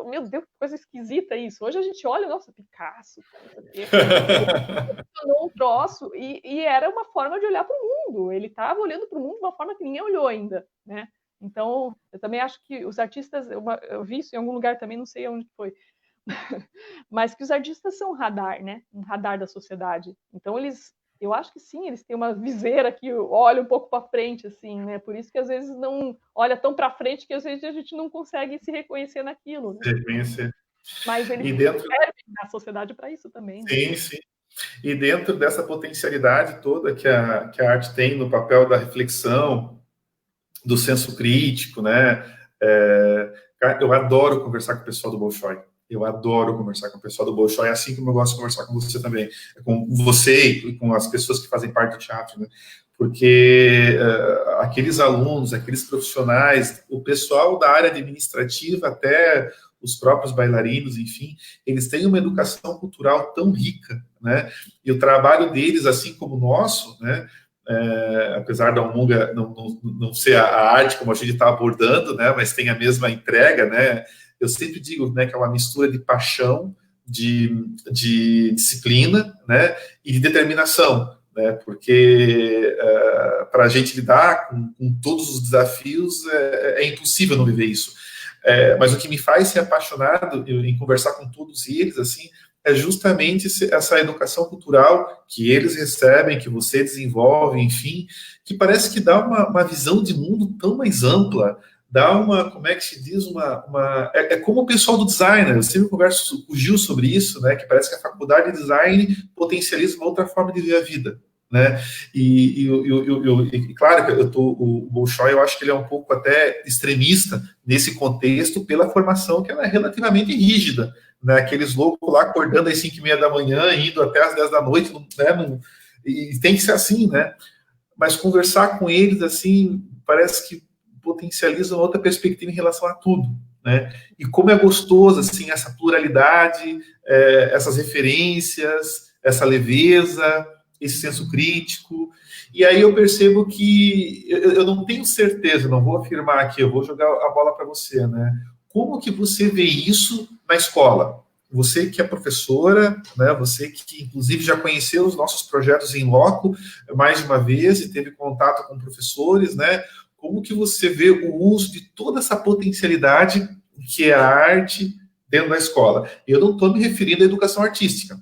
Meu Deus, que coisa esquisita isso. Hoje a gente olha, nossa, Picasso, não sei o quê. Um troço e era uma forma de olhar para o mundo. Ele estava olhando para o mundo de uma forma que ninguém olhou ainda, né? Então, eu também acho que os artistas, eu vi isso em algum lugar também, não sei onde foi, mas que os artistas são um radar, né? Um radar da sociedade. Então, eu acho que sim, eles têm uma viseira que olha um pouco para frente, assim, né? Por isso que às vezes não olha tão para frente que às vezes a gente não consegue se reconhecer naquilo, né?
Reconhecer.
Mas eles
dentro...
servem na sociedade para isso também, né?
Sim, sim. E dentro dessa potencialidade toda que a arte tem no papel da reflexão, do senso crítico, né? Eu adoro conversar com o pessoal do Bolshoi. Eu adoro conversar com o pessoal do Bolshoi, assim como eu gosto de conversar com você também, com você e com as pessoas que fazem parte do teatro, né? Porque aqueles alunos, aqueles profissionais, o pessoal da área administrativa, até os próprios bailarinos, enfim, eles têm uma educação cultural tão rica, né? E o trabalho deles, assim como o nosso, né? Apesar da Umunga não ser a arte como a gente está abordando, né, mas tem a mesma entrega, né, eu sempre digo, né, que é uma mistura de paixão, de disciplina, né, e de determinação, né, porque para a gente lidar com todos os desafios é impossível não viver isso. Mas o que me faz ser apaixonado em conversar com todos eles, assim, é justamente essa educação cultural que eles recebem, que você desenvolve, enfim, que parece que dá uma visão de mundo tão mais ampla, dá como é que se diz, é como o pessoal do design, eu sempre converso com o Gil sobre isso, né, que parece que a faculdade de design potencializa uma outra forma de ver a vida, né, e claro que o Bolshoi, eu acho que ele é um pouco até extremista nesse contexto, pela formação que ela é relativamente rígida, né, aqueles loucos lá acordando às 5:30 da manhã, indo até às 10 da noite, né, e tem que ser assim, né, mas conversar com eles, assim, parece que potencializa uma outra perspectiva em relação a tudo, né, e como é gostoso, assim, essa pluralidade, essas referências, essa leveza, esse senso crítico, e aí eu percebo que, eu não tenho certeza, não vou afirmar aqui, eu vou jogar a bola para você, né, como que você vê isso na escola? Você que é professora, né, você que inclusive já conheceu os nossos projetos em loco mais de uma vez e teve contato com professores, né? Como que você vê o uso de toda essa potencialidade que é a arte dentro da escola? Eu não estou me referindo à educação artística,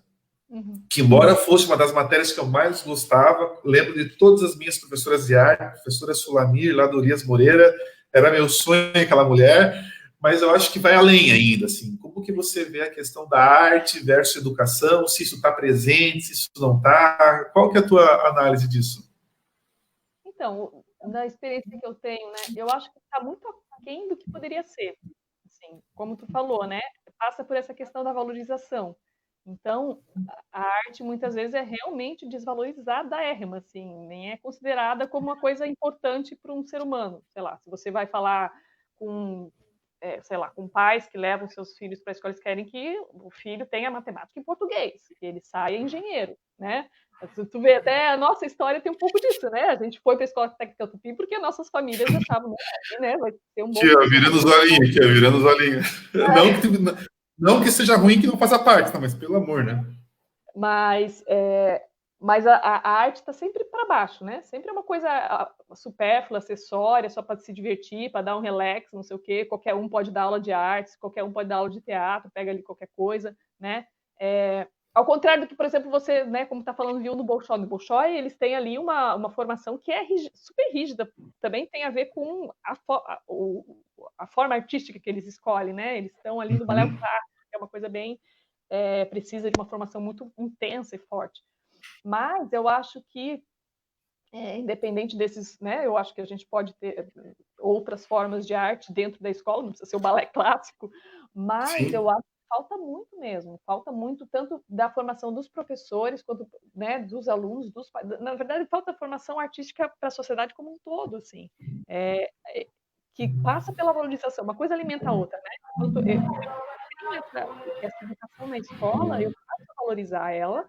que embora fosse uma das matérias que eu mais gostava, lembro de todas as minhas professoras de arte, professora Sulamir, lá do Urias Moreira, era meu sonho aquela mulher, mas eu acho que vai além ainda, assim, como que você vê a questão da arte versus educação, se isso está presente, se isso não está, qual que é a tua análise disso?
Então, da experiência que eu tenho, né, eu acho que está muito aquém do que poderia ser, assim, como tu falou, né, passa por essa questão da valorização. Então, a arte muitas vezes é realmente desvalorizadérrima, assim, nem é considerada como uma coisa importante para um ser humano. Sei lá, se você vai falar com, sei lá, com pais que levam seus filhos para a escola, eles querem que o filho tenha matemática e português, que ele saia engenheiro, né? Tu vê até a nossa história tem um pouco disso, né? A gente foi para a escola técnica Tupi porque nossas famílias achavam, né, vai ter um bom
Que é virando os olhinhos, que é virando os olhinhos. Não
é.
não que seja ruim que não faça parte, tá, mas pelo amor, né?
Mas, a arte está sempre para baixo, né? Sempre é uma coisa supérflua, acessória, só para se divertir, para dar um relax, não sei o quê. Qualquer um pode dar aula de artes, qualquer um pode dar aula de teatro, pega ali qualquer coisa, né? Ao contrário do que, por exemplo, você, né, como está falando, viu no Bolshoi. No Bolshoi, eles têm ali uma formação que é super rígida. Também tem a ver com a forma artística que eles escolhem, né? Eles estão ali no balé clássico, que é uma coisa bem precisa de uma formação muito intensa e forte. Mas eu acho que, independente desses, né, eu acho que a gente pode ter outras formas de arte dentro da escola, não precisa ser o balé clássico, mas
Sim.
eu acho falta muito mesmo, falta muito tanto da formação dos professores quanto, né, dos alunos, dos pais. Na verdade, falta formação artística para a sociedade como um todo, assim, que passa pela valorização. Uma coisa alimenta a outra, né? Enquanto eu tenho essa educação na escola, eu passo a valorizar ela,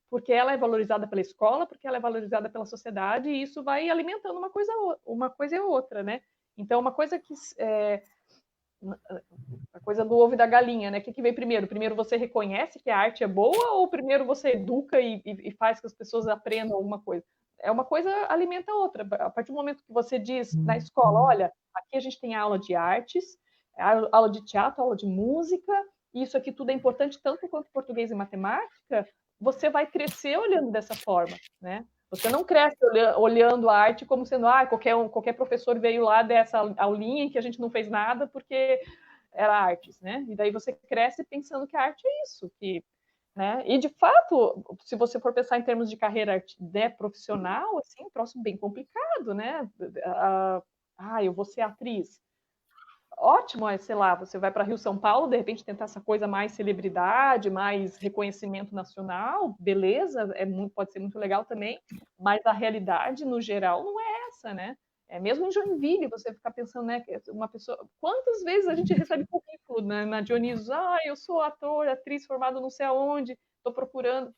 porque ela é valorizada pela escola, porque ela é valorizada pela sociedade, e isso vai alimentando uma coisa e outra, né? Então, uma coisa que a coisa do ovo e da galinha, né? O que vem primeiro? Primeiro você reconhece que a arte é boa ou primeiro você educa e faz que as pessoas aprendam alguma coisa? É uma coisa alimenta a outra. A partir do momento que você diz na escola, olha, aqui a gente tem aula de artes, aula de teatro, aula de música, e isso aqui tudo é importante tanto quanto português e matemática, você vai crescer olhando dessa forma, né? Você não cresce olhando a arte como sendo, qualquer professor veio lá dessa aulinha em que a gente não fez nada porque era artes, né? E daí você cresce pensando que a arte é isso, né? E de fato, se você for pensar em termos de carreira, né, profissional, assim, um troço bem complicado, né? Eu vou ser atriz. Ótimo, sei lá, você vai para Rio, São Paulo, de repente tentar essa coisa mais celebridade, mais reconhecimento nacional, beleza, pode ser muito legal também, mas a realidade, no geral, não é essa, né? Mesmo em Joinville, você ficar pensando, né, uma pessoa... Quantas vezes a gente recebe currículo, né, na Dionisos? Eu sou ator, atriz formado não sei aonde, estou procurando.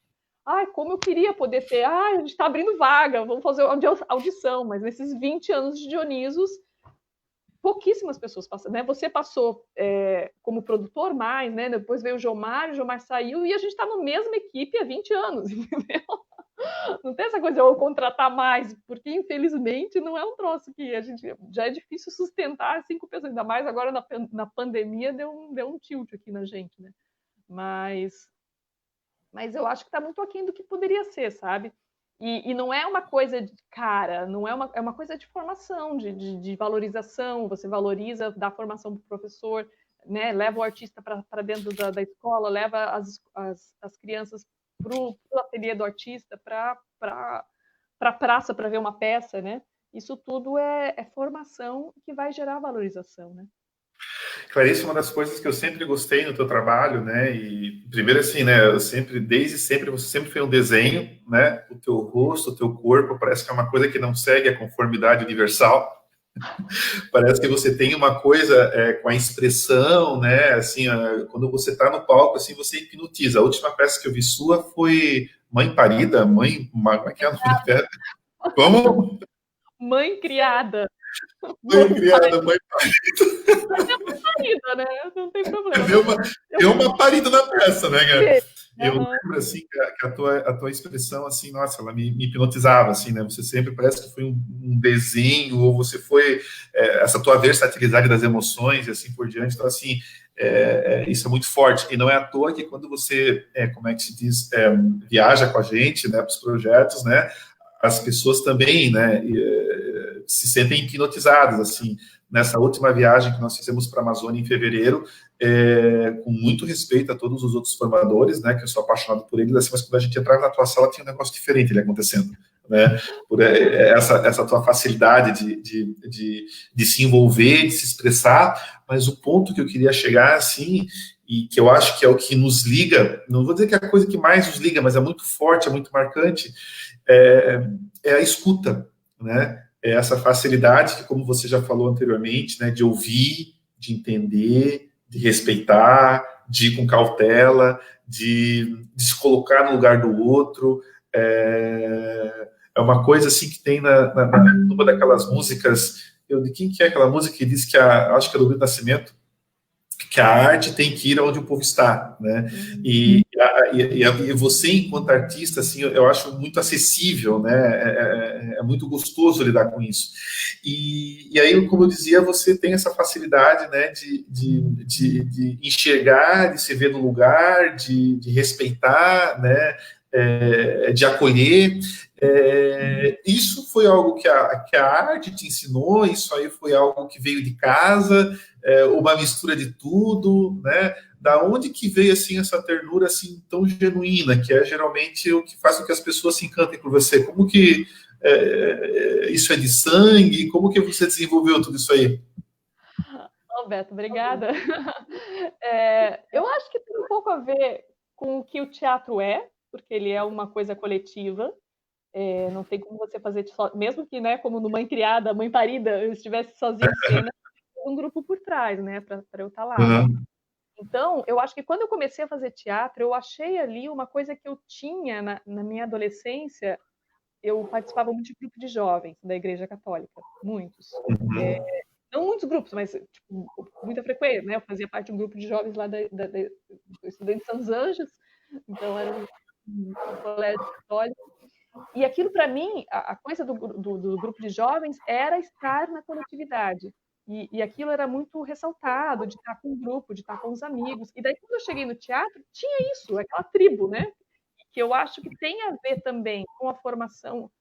Como eu queria poder ter... a gente está abrindo vaga, vamos fazer audição, mas nesses 20 anos de Dionisos, pouquíssimas pessoas passam, né? Você passou como produtor mais, né? Depois veio o Jomar saiu e a gente está na mesma equipe há 20 anos, entendeu? Não tem essa coisa de eu contratar mais, porque infelizmente não é um troço que a gente já é difícil sustentar 5 pessoas, ainda mais agora na pandemia deu um tilt aqui na gente, né? Mas eu acho que está muito aquém do que poderia ser, sabe? E não é uma coisa de cara, não é uma coisa de formação, de valorização. Você valoriza, dá formação para o professor, né? Leva o artista para dentro da escola, leva as crianças para o ateliê do artista, para a praça para ver uma peça, né? Isso tudo é formação que vai gerar valorização, né?
Clarice, uma das coisas que eu sempre gostei no teu trabalho, né, e primeiro assim, né, desde sempre, você sempre fez um desenho, né, o teu rosto, o teu corpo, parece que é uma coisa que não segue a conformidade universal, parece que você tem uma coisa com a expressão, né, assim, quando você está no palco, assim, você hipnotiza. A última peça que eu vi sua foi Mãe Parida, como é que é o nome da peça? Como?
Mãe Criada.
Mãe Criada, Mãe Parida.
Mas é uma parida, né? Não tem problema.
Deu uma parida na peça, né, cara? Eu
Uhum.
lembro, assim, que a tua expressão, assim, nossa, ela me hipnotizava, assim, né? Você sempre parece que foi um desenho, ou você foi essa tua versatilidade das emoções e assim por diante. Então, assim, isso é muito forte. E não é à toa que quando você, como é que se diz, viaja com a gente, né, para os projetos, né, as pessoas também, né, se sentem hipnotizadas, assim. Nessa última viagem que nós fizemos para a Amazônia em fevereiro, com muito respeito a todos os outros formadores, né, que eu sou apaixonado por eles, assim, mas quando a gente entrava na tua sala tinha um negócio diferente ali acontecendo, né, por essa tua facilidade de se envolver, de se expressar, mas o ponto que eu queria chegar, assim, e que eu acho que é o que nos liga, não vou dizer que é a coisa que mais nos liga, mas é muito forte, é muito marcante, é a escuta, né, é essa facilidade que, como você já falou anteriormente, né, de ouvir, de entender, de respeitar, de ir com cautela, de se colocar no lugar do outro. É uma coisa assim que tem numa daquelas músicas, de quem que é aquela música que diz que acho que é do Milton Nascimento, que a arte tem que ir onde o povo está, né? E você, enquanto artista, assim, eu acho muito acessível, né? É muito gostoso lidar com isso. E aí, como eu dizia, você tem essa facilidade, né? De enxergar, de se ver no lugar, de respeitar, né? De acolher. Isso foi algo que a arte te ensinou, isso aí foi algo que veio de casa, uma mistura de tudo, né? Da onde que veio assim essa ternura assim tão genuína, que é geralmente o que faz com que as pessoas se encantem por você? Como que isso é de sangue? Como que você desenvolveu tudo isso aí?
Beto, obrigada. Eu acho que tem um pouco a ver com o que o teatro é, porque ele é uma coisa coletiva. Não tem como você fazer mesmo que, né, como no Mãe Criada, Mãe Parida, eu estivesse sozinha em cena, um grupo por trás, né, para eu estar lá.
Uhum.
Então, eu acho que quando eu comecei a fazer teatro, eu achei ali uma coisa que eu tinha na minha adolescência. Eu participava muito de grupo de jovens da Igreja Católica, muitos.
Uhum.
Não muitos grupos, mas tipo, muita frequência, né? Eu fazia parte de um grupo de jovens lá eu estudei em São Anjos, então era um colégio católico. E aquilo, para mim, a coisa do grupo de jovens era estar na coletividade. E aquilo era muito ressaltado, de estar com o grupo, de estar com os amigos. E daí, quando eu cheguei no teatro, tinha isso, aquela tribo, né? Que eu acho que tem a ver também com a formação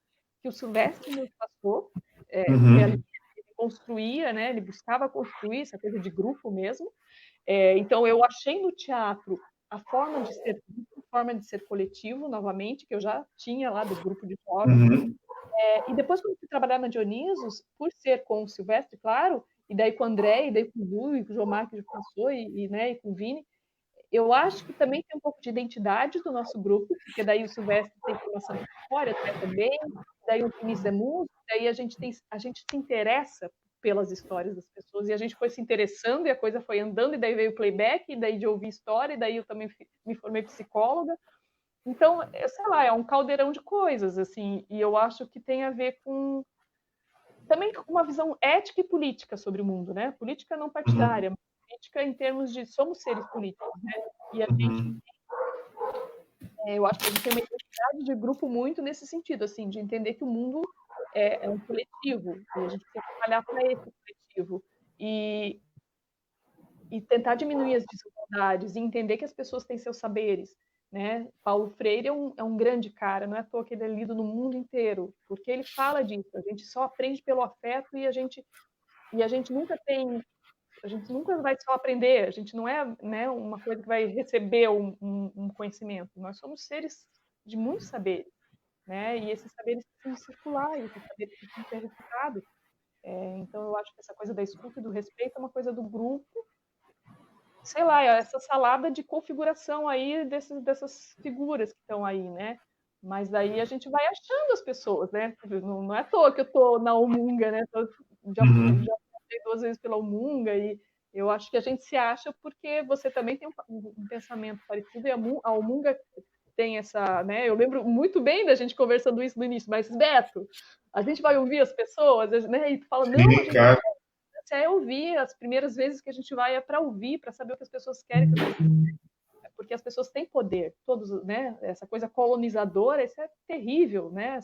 que o Silvestre nos passou, porque ele
Uhum.
construía, né? Ele buscava construir essa coisa de grupo mesmo. Então, eu achei no teatro a forma de ser grupo, a forma de ser coletivo, novamente, que eu já tinha lá do grupo de jovens.
Uhum.
E depois, quando fui trabalhar na Dionisos, por ser com o Silvestre, claro, e daí com o André, e daí com o Lu, e com o Jomar, que já passou, né, e com o Vini, eu acho que também tem um pouco de identidade do nosso grupo, porque daí o Silvestre tem formação em história, até também, daí o Vinícius é músico, daí a gente se interessa pelas histórias das pessoas, e a gente foi se interessando, e a coisa foi andando, e daí veio o playback, e daí de ouvir história, e daí eu também me formei psicóloga. Então, sei lá, é um caldeirão de coisas, assim, e eu acho que tem a ver com também com uma visão ética e política sobre o mundo, né? Política não
Uhum.
partidária, mas política em termos de somos seres políticos, né? E a gente,
Uhum.
eu acho que a gente tem uma identidade de grupo muito nesse sentido, assim, de entender que o mundo é um coletivo e a gente precisa trabalhar para esse coletivo e, e tentar diminuir as desigualdades e entender que as pessoas têm seus saberes, né? Paulo Freire é um grande cara, não é à toa que ele é lido no mundo inteiro, porque ele fala disso. A gente só aprende pelo afeto e a gente nunca tem, a gente nunca vai só aprender, a gente não é, né, uma coisa que vai receber um conhecimento. Nós somos seres de muitos saberes, né? E esses saberes precisam circular, e esses saberes precisam ser respeitados. Então, eu acho que essa coisa da escuta e do respeito é uma coisa do grupo, sei lá, essa salada de configuração aí dessas figuras que estão aí, né? Mas daí a gente vai achando as pessoas, né? Não é à toa que eu tô na Umunga, né? Já
Uhum.
passei 2 vezes pela Umunga e eu acho que a gente se acha porque você também tem um pensamento parecido e a Umunga tem essa, né? Eu lembro muito bem da gente conversando isso no início, mas Beto, a gente vai ouvir as pessoas, né? E tu fala, não, a
Sim,
gente
cara.
é ouvir, as primeiras vezes que a gente vai é para ouvir, para saber o que as pessoas querem, porque as pessoas têm poder, todos, né? Essa coisa colonizadora, isso é terrível, né?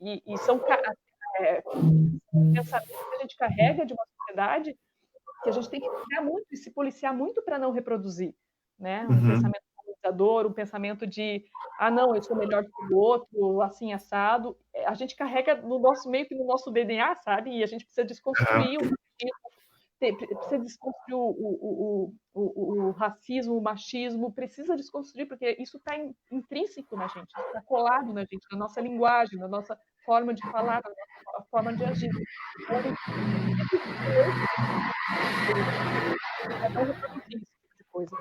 E são pensamentos que a gente carrega de uma sociedade que a gente tem que cuidar muito e se policiar muito para não reproduzir, né? Um
Uhum.
pensamento colonizador, um pensamento de não, eu sou melhor do que o outro, assim assado. A gente carrega no nosso meio que no nosso DNA, sabe? E a gente precisa desconstruir
Uhum.
precisa desconstruir o racismo, o machismo, precisa desconstruir, porque isso está intrínseco na gente, está colado na gente, na nossa linguagem, na nossa forma de falar, na nossa forma de agir. Então, a gente não reproduzir esse tipo de coisa.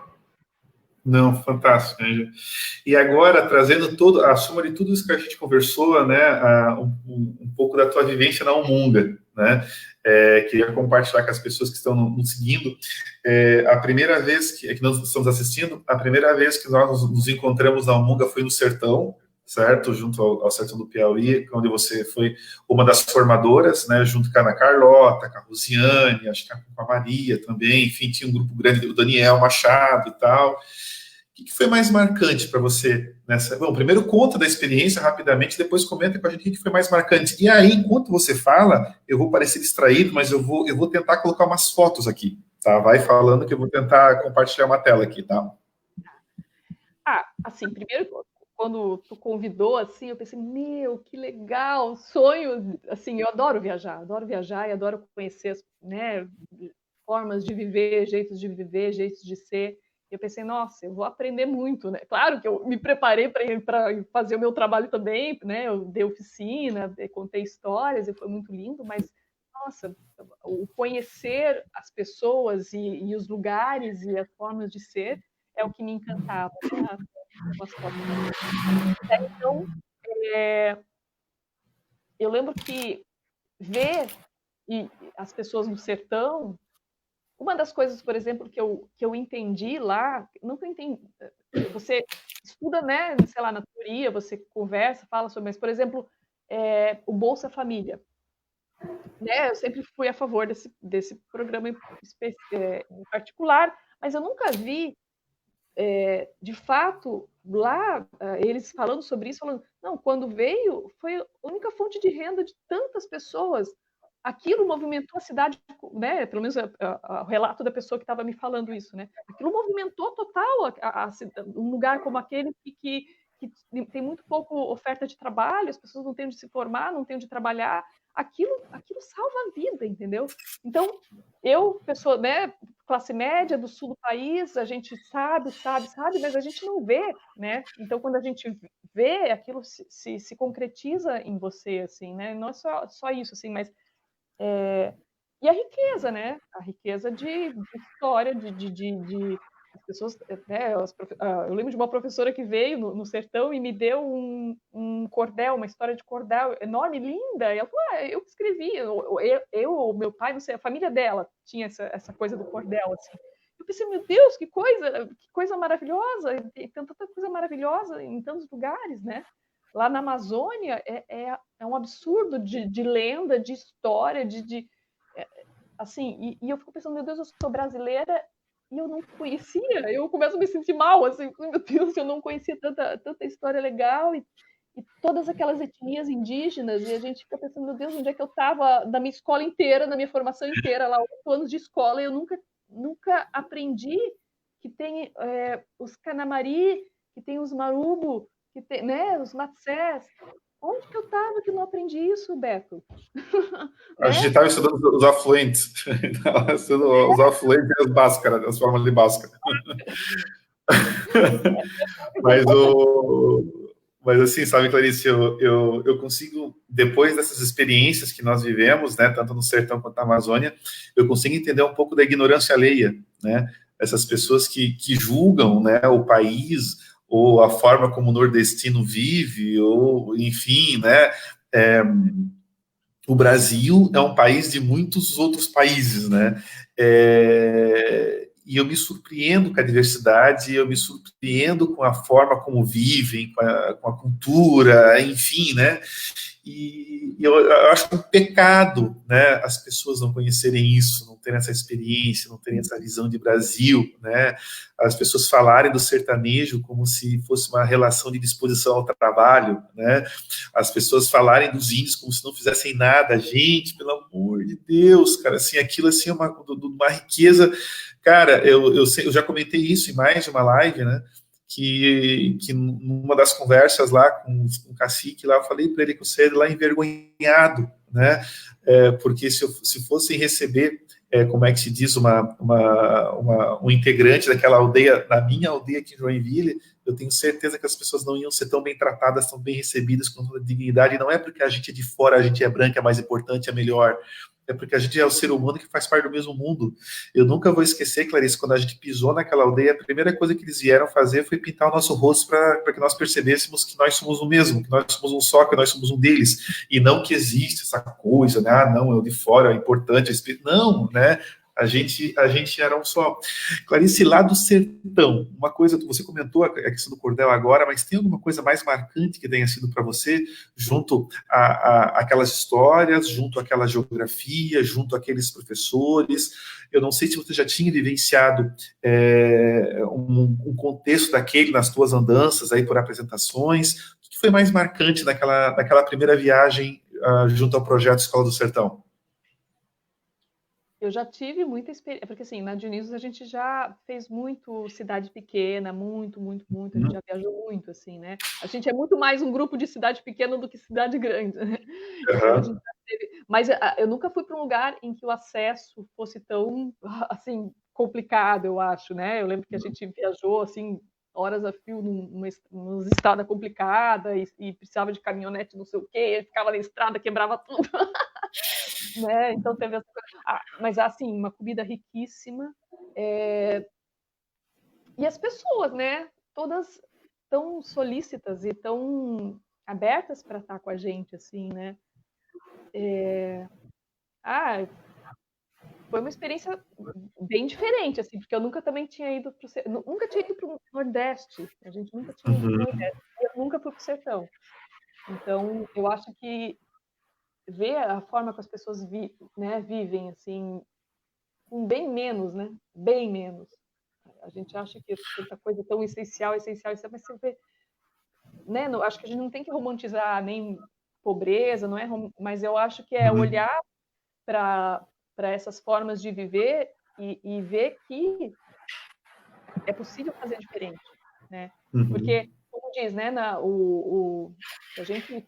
Não, fantástico, né? E agora, trazendo todo, a soma de tudo isso que a gente conversou, né, um pouco da tua vivência na Umunga, né? Queria compartilhar com as pessoas que estão nos seguindo. A primeira vez que nós estamos assistindo, a primeira vez que nós nos encontramos na Umunga foi no Sertão, certo? Junto ao Sertão do Piauí, onde você foi uma das formadoras, né? Junto com a Ana Carlota, com a Rosiane, acho que com a Maria também, enfim, tinha um grupo grande, o Daniel Machado e tal. O que foi mais marcante para você nessa? Bom, primeiro conta da experiência rapidamente, depois comenta com a gente o que foi mais marcante. E aí, enquanto você fala, eu vou parecer distraído, mas eu vou tentar colocar umas fotos aqui, tá? Vai falando que eu vou tentar compartilhar uma tela aqui, tá?
Assim, primeiro, quando tu convidou, assim, eu pensei, meu, que legal, sonho, assim, eu adoro viajar e adoro conhecer, né, formas de viver, jeitos de ser. Eu pensei, nossa, eu vou aprender muito, né? Claro que eu me preparei para fazer o meu trabalho também, né? Eu dei oficina, contei histórias e foi muito lindo, mas nossa, o conhecer as pessoas e os lugares e as formas de ser é o que me encantava, né? As formas. Então, eu lembro que ver as pessoas no sertão, uma das coisas, por exemplo, que eu entendi lá, nunca entendi, você estuda, né, sei lá, na teoria, você conversa, fala sobre, mas, por exemplo, o Bolsa Família, né, eu sempre fui a favor desse programa em particular, mas eu nunca vi, de fato, lá, eles falando sobre isso, falando, não, quando veio, foi a única fonte de renda de tantas pessoas. Aquilo movimentou a cidade, né? Pelo menos o relato da pessoa que estava me falando isso, né? Aquilo movimentou total um lugar como aquele que tem muito pouco oferta de trabalho, as pessoas não têm onde se formar, não têm onde trabalhar. Aquilo salva a vida, entendeu? Então, pessoa, né, classe média do sul do país, a gente sabe, mas a gente não vê, né? Então, quando a gente vê, aquilo se concretiza em você, assim, né? Não é só isso, assim, mas e a riqueza, né? A riqueza de história, as pessoas, né? Eu lembro de uma professora que veio no sertão e me deu um cordel, uma história de cordel enorme, linda. E ela falou: eu que escrevi, o meu pai, não sei, a família dela tinha essa coisa do cordel, assim. Eu pensei, meu Deus, que coisa maravilhosa! Tem tanta coisa maravilhosa em tantos lugares, né? Lá na Amazônia é um absurdo de lenda, de história, assim, e eu fico pensando, meu Deus, eu sou brasileira e eu não conhecia, eu começo a me sentir mal, assim, meu Deus, eu não conhecia tanta história legal e todas aquelas etnias indígenas, e a gente fica pensando, meu Deus, onde é que eu estava na minha escola inteira, na minha formação inteira, lá 8 anos de escola, e eu nunca aprendi que tem os Canamari, que tem os Marubo, que tem, né, os Matsés. Onde que eu estava que eu não aprendi isso, Beto?
A gente
Né?
estava estudando os afluentes, os afluentes e as báscaras, as formas de báscara. Mas, mas assim, sabe, Clarice, eu consigo, depois dessas experiências que nós vivemos, né, tanto no sertão quanto na Amazônia, eu consigo entender um pouco da ignorância alheia, né? Essas pessoas que julgam, né, o país, ou a forma como o nordestino vive, ou, enfim, né? O Brasil é um país de muitos outros países, né? E eu me surpreendo com a diversidade, eu me surpreendo com a forma como vivem, com a cultura, enfim, né? E eu acho um pecado, né, as pessoas não conhecerem isso, não terem essa experiência, não terem essa visão de Brasil, né? As pessoas falarem do sertanejo como se fosse uma relação de disposição ao trabalho, né? As pessoas falarem dos índios como se não fizessem nada. Gente, pelo amor de Deus, cara, assim, aquilo assim é uma riqueza. Cara, eu já comentei isso em mais de uma live, né? Que numa das conversas lá com o cacique, lá eu falei para ele que eu saí lá envergonhado, né? Porque se fossem receber, como é que se diz, um integrante daquela aldeia, da minha aldeia aqui em Joinville, eu tenho certeza que as pessoas não iam ser tão bem tratadas, tão bem recebidas, com toda dignidade. E não é porque a gente é de fora, a gente é branca, é mais importante, é melhor. É porque a gente é o ser humano que faz parte do mesmo mundo. Eu nunca vou esquecer, Clarice, quando a gente pisou naquela aldeia, a primeira coisa que eles vieram fazer foi pintar o nosso rosto para que nós percebêssemos que nós somos o mesmo, que nós somos um só, que nós somos um deles. E não que existe essa coisa, né? Não, eu de fora, é importante. Não, né? A gente era um só. Clarice, lá do sertão, uma coisa, você comentou a questão do cordel agora, mas tem alguma coisa mais marcante que tenha sido para você, junto aquelas histórias, junto àquela geografia, junto àqueles professores? Eu não sei se você já tinha vivenciado um contexto daquele nas tuas andanças aí por apresentações. O que foi mais marcante naquela primeira viagem junto ao projeto Escola do Sertão?
Eu já tive muita experiência, porque assim, na Dionísios a gente já fez muito cidade pequena, muito, a gente já viajou muito, assim, né? A gente é muito mais um grupo de cidade pequena do que cidade grande, né? Então a gente já teve... Mas eu nunca fui para um lugar em que o acesso fosse tão, assim, complicado, eu acho, né? Eu lembro que a gente viajou, assim, horas a fio numa estrada complicada e precisava de caminhonete não sei o quê, ficava na estrada, quebrava tudo. né? Então teve essa coisa. Mas assim, uma comida riquíssima. E as pessoas, né? Todas tão solícitas e tão abertas para estar com a gente, assim, né? Ah, foi uma experiência bem diferente, assim, porque eu nunca também tinha ido nunca tinha ido para o Nordeste. A gente nunca tinha ido para o
Uhum.
Nordeste. Eu nunca fui para o sertão. Então, eu acho que ver a forma que as pessoas né, vivem, assim, com bem menos, né? Bem menos. A gente acha que tanta coisa tão essencial, mas você vê, né? Acho que a gente não tem que romantizar nem pobreza, não é? Mas eu acho que é
Uhum.
olhar para essas formas de viver e ver que é possível fazer diferente, né?
Uhum.
Porque, como diz, né, a gente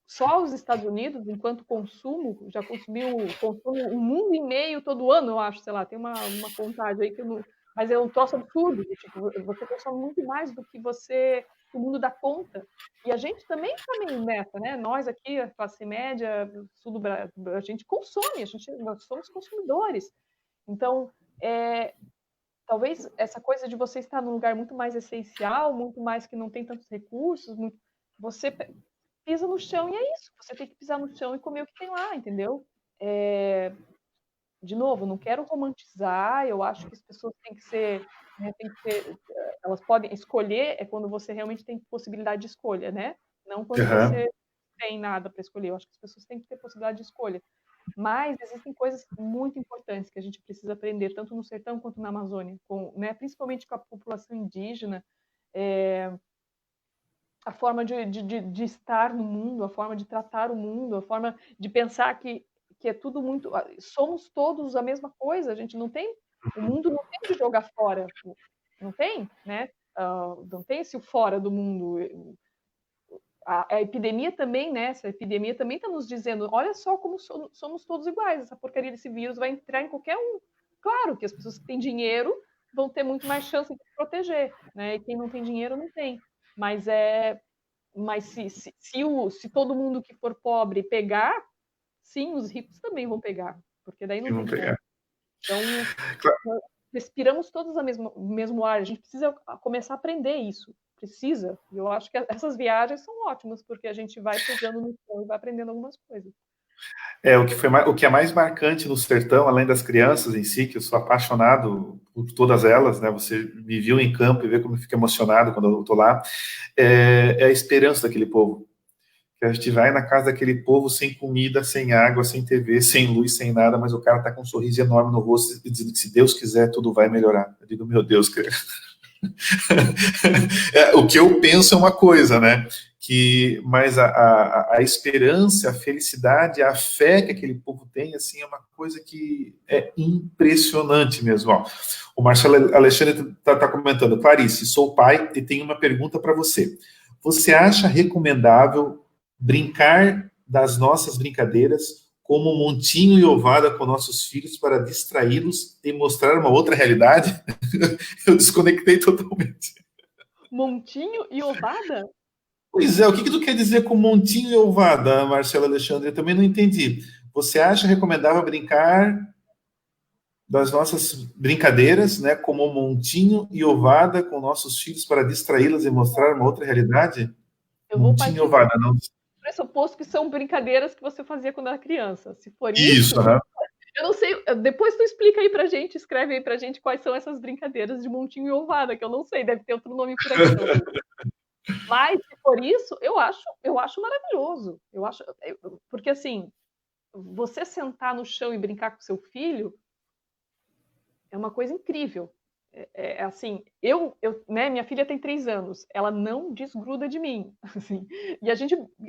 só os Estados Unidos, enquanto consumo, já consome um mundo e meio todo ano, eu acho, sei lá, tem uma contagem aí que eu não. Mas é um troço absurdo, tipo, você consome muito mais do que o mundo dá conta. E a gente também está meio nessa, né? Nós aqui, a classe média, sul do Brasil, a gente consome, nós somos consumidores. Então, talvez essa coisa de você estar num lugar muito mais essencial, muito mais que não tem tantos recursos, você pisa no chão e é isso. Você tem que pisar no chão e comer o que tem lá, entendeu? De novo, não quero romantizar. Eu acho que as pessoas têm que ser, né, elas podem escolher quando você realmente tem possibilidade de escolha, né? Não quando
Aham.
você não tem nada para escolher. Eu acho que as pessoas têm que ter possibilidade de escolha. Mas existem coisas muito importantes que a gente precisa aprender, tanto no sertão quanto na Amazônia, né, principalmente com a população indígena, a forma de estar no mundo, a forma de tratar o mundo, a forma de pensar que é tudo muito. Somos todos a mesma coisa, a gente não tem. O mundo não tem de jogar fora, não tem, né? Não tem esse fora do mundo. A epidemia também, né? Essa epidemia também está nos dizendo: olha só como somos todos iguais, essa porcaria desse vírus vai entrar em qualquer um. Claro que as pessoas que têm dinheiro vão ter muito mais chance de se proteger, né? E quem não tem dinheiro não tem. Mas se todo mundo que for pobre pegar, sim, os ricos também vão pegar, porque daí não
E vão
tem como.
pegar.
Então,
Claro.
respiramos todos o mesmo ar, a gente precisa começar a aprender isso, precisa. E eu acho que essas viagens são ótimas, porque a gente vai pisando no chão e vai aprendendo algumas coisas.
O que é mais marcante no sertão, além das crianças em si, que eu sou apaixonado por todas elas, né? Você me viu em campo e vê como eu fico emocionado quando eu estou lá, é a esperança daquele povo. Que a gente vai na casa daquele povo sem comida, sem água, sem TV, sem luz, sem nada, mas o cara tá com um sorriso enorme no rosto, dizendo que se Deus quiser, tudo vai melhorar. Eu digo, meu Deus, cara. O que eu penso é uma coisa, né? Mas a esperança, a felicidade, a fé que aquele povo tem, assim, é uma coisa que é impressionante mesmo. Ó, o Marcelo Alexandre está comentando: Clarice, sou pai e tenho uma pergunta para você. Você acha recomendável brincar das nossas brincadeiras como montinho e ovada com nossos filhos para distraí-los e mostrar uma outra realidade? Eu desconectei totalmente.
Montinho e ovada?
Pois é, o que tu quer dizer com montinho e ovada, Marcelo Alexandre? Eu também não entendi. Você acha recomendável brincar das nossas brincadeiras, né, como montinho e ovada com nossos filhos para distraí-los e mostrar uma outra realidade?
Eu vou
Montinho e
partir do
ovada, não?
pressuposto que são brincadeiras que você fazia quando era criança. Se for isso,
Isso, né?
eu não sei. Depois tu explica aí pra gente, escreve aí pra gente quais são essas brincadeiras de montinho e ovada, que eu não sei, deve ter outro nome por aqui, talvez. Mas, se for isso, eu acho maravilhoso. Porque assim, você sentar no chão e brincar com seu filho é uma coisa incrível. Assim, né, minha filha tem 3 anos, ela não desgruda de mim, assim,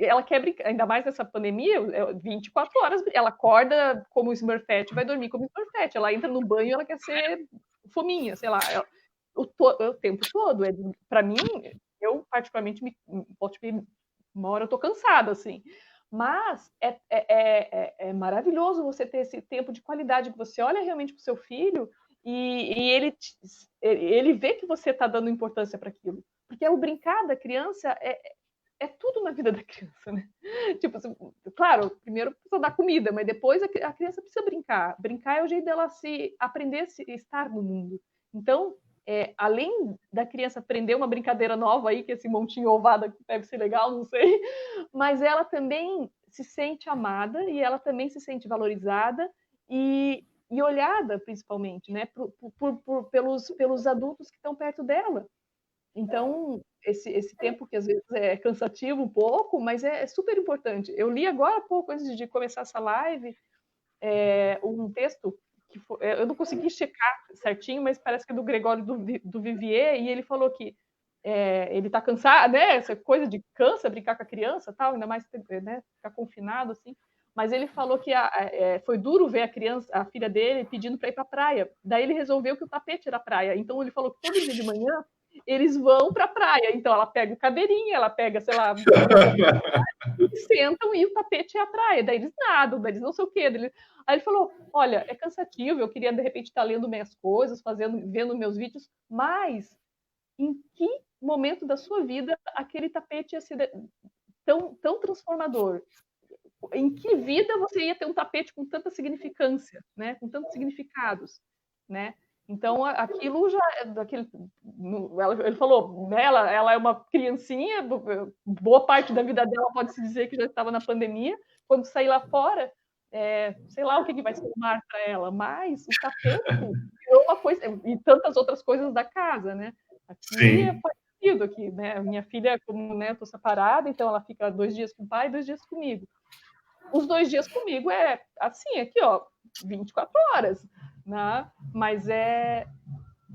ela quer brincar, ainda mais nessa pandemia, 24 horas, ela acorda como Smurfette, vai dormir como Smurfette, ela entra no banho, ela quer ser fominha, sei lá, o tempo todo, para mim, eu particularmente, uma hora eu tô cansada, assim, mas é maravilhoso você ter esse tempo de qualidade, que você olha realmente pro seu filho e ele vê que você está dando importância para aquilo. Porque o brincar da criança é tudo na vida da criança, né? Tipo, claro, primeiro precisa dar comida, mas depois a criança precisa brincar. Brincar é o jeito dela se aprender a estar no mundo. Então, além da criança aprender uma brincadeira nova aí, que esse montinho ovado deve ser legal, não sei, mas ela também se sente amada e ela também se sente valorizada e olhada, principalmente, né, pelos adultos que estão perto dela. Então, esse tempo que às vezes é cansativo um pouco, mas é super importante. Eu li agora há pouco, antes de começar essa live, um texto que eu não consegui checar certinho, mas parece que é do Gregório do Vivier, e ele falou que ele está cansado, né? Essa coisa de cansa brincar com a criança, tal, ainda mais, né, ficar confinado assim. Mas ele falou que foi duro ver a filha dele, pedindo para ir para a praia. Daí ele resolveu que o tapete era a praia. Então ele falou que todo dia de manhã eles vão para a praia. Então ela pega o cadeirinho, ela pega, sei lá, e sentam e o tapete é a praia. Daí eles nadam, daí eles não sei o quê. Aí ele falou: olha, é cansativo, eu queria de repente estar lendo minhas coisas, vendo meus vídeos, mas em que momento da sua vida aquele tapete ia ser tão transformador? Em que vida você ia ter um tapete com tanta significância, né? Com tantos significados, né? Então, aquilo já... ele falou, né, ela é uma criancinha, boa parte da vida dela pode-se dizer que já estava na pandemia. Quando sair lá fora, sei lá o que vai ser o mar para ela, mas o tapete virou uma coisa... E tantas outras coisas da casa, né? Aqui é parecido, aqui, né? Minha filha, como, né, eu tô separada, então ela fica 2 dias com o pai, 2 dias comigo. Os 2 dias comigo é assim, aqui, ó, 24 horas, né? Mas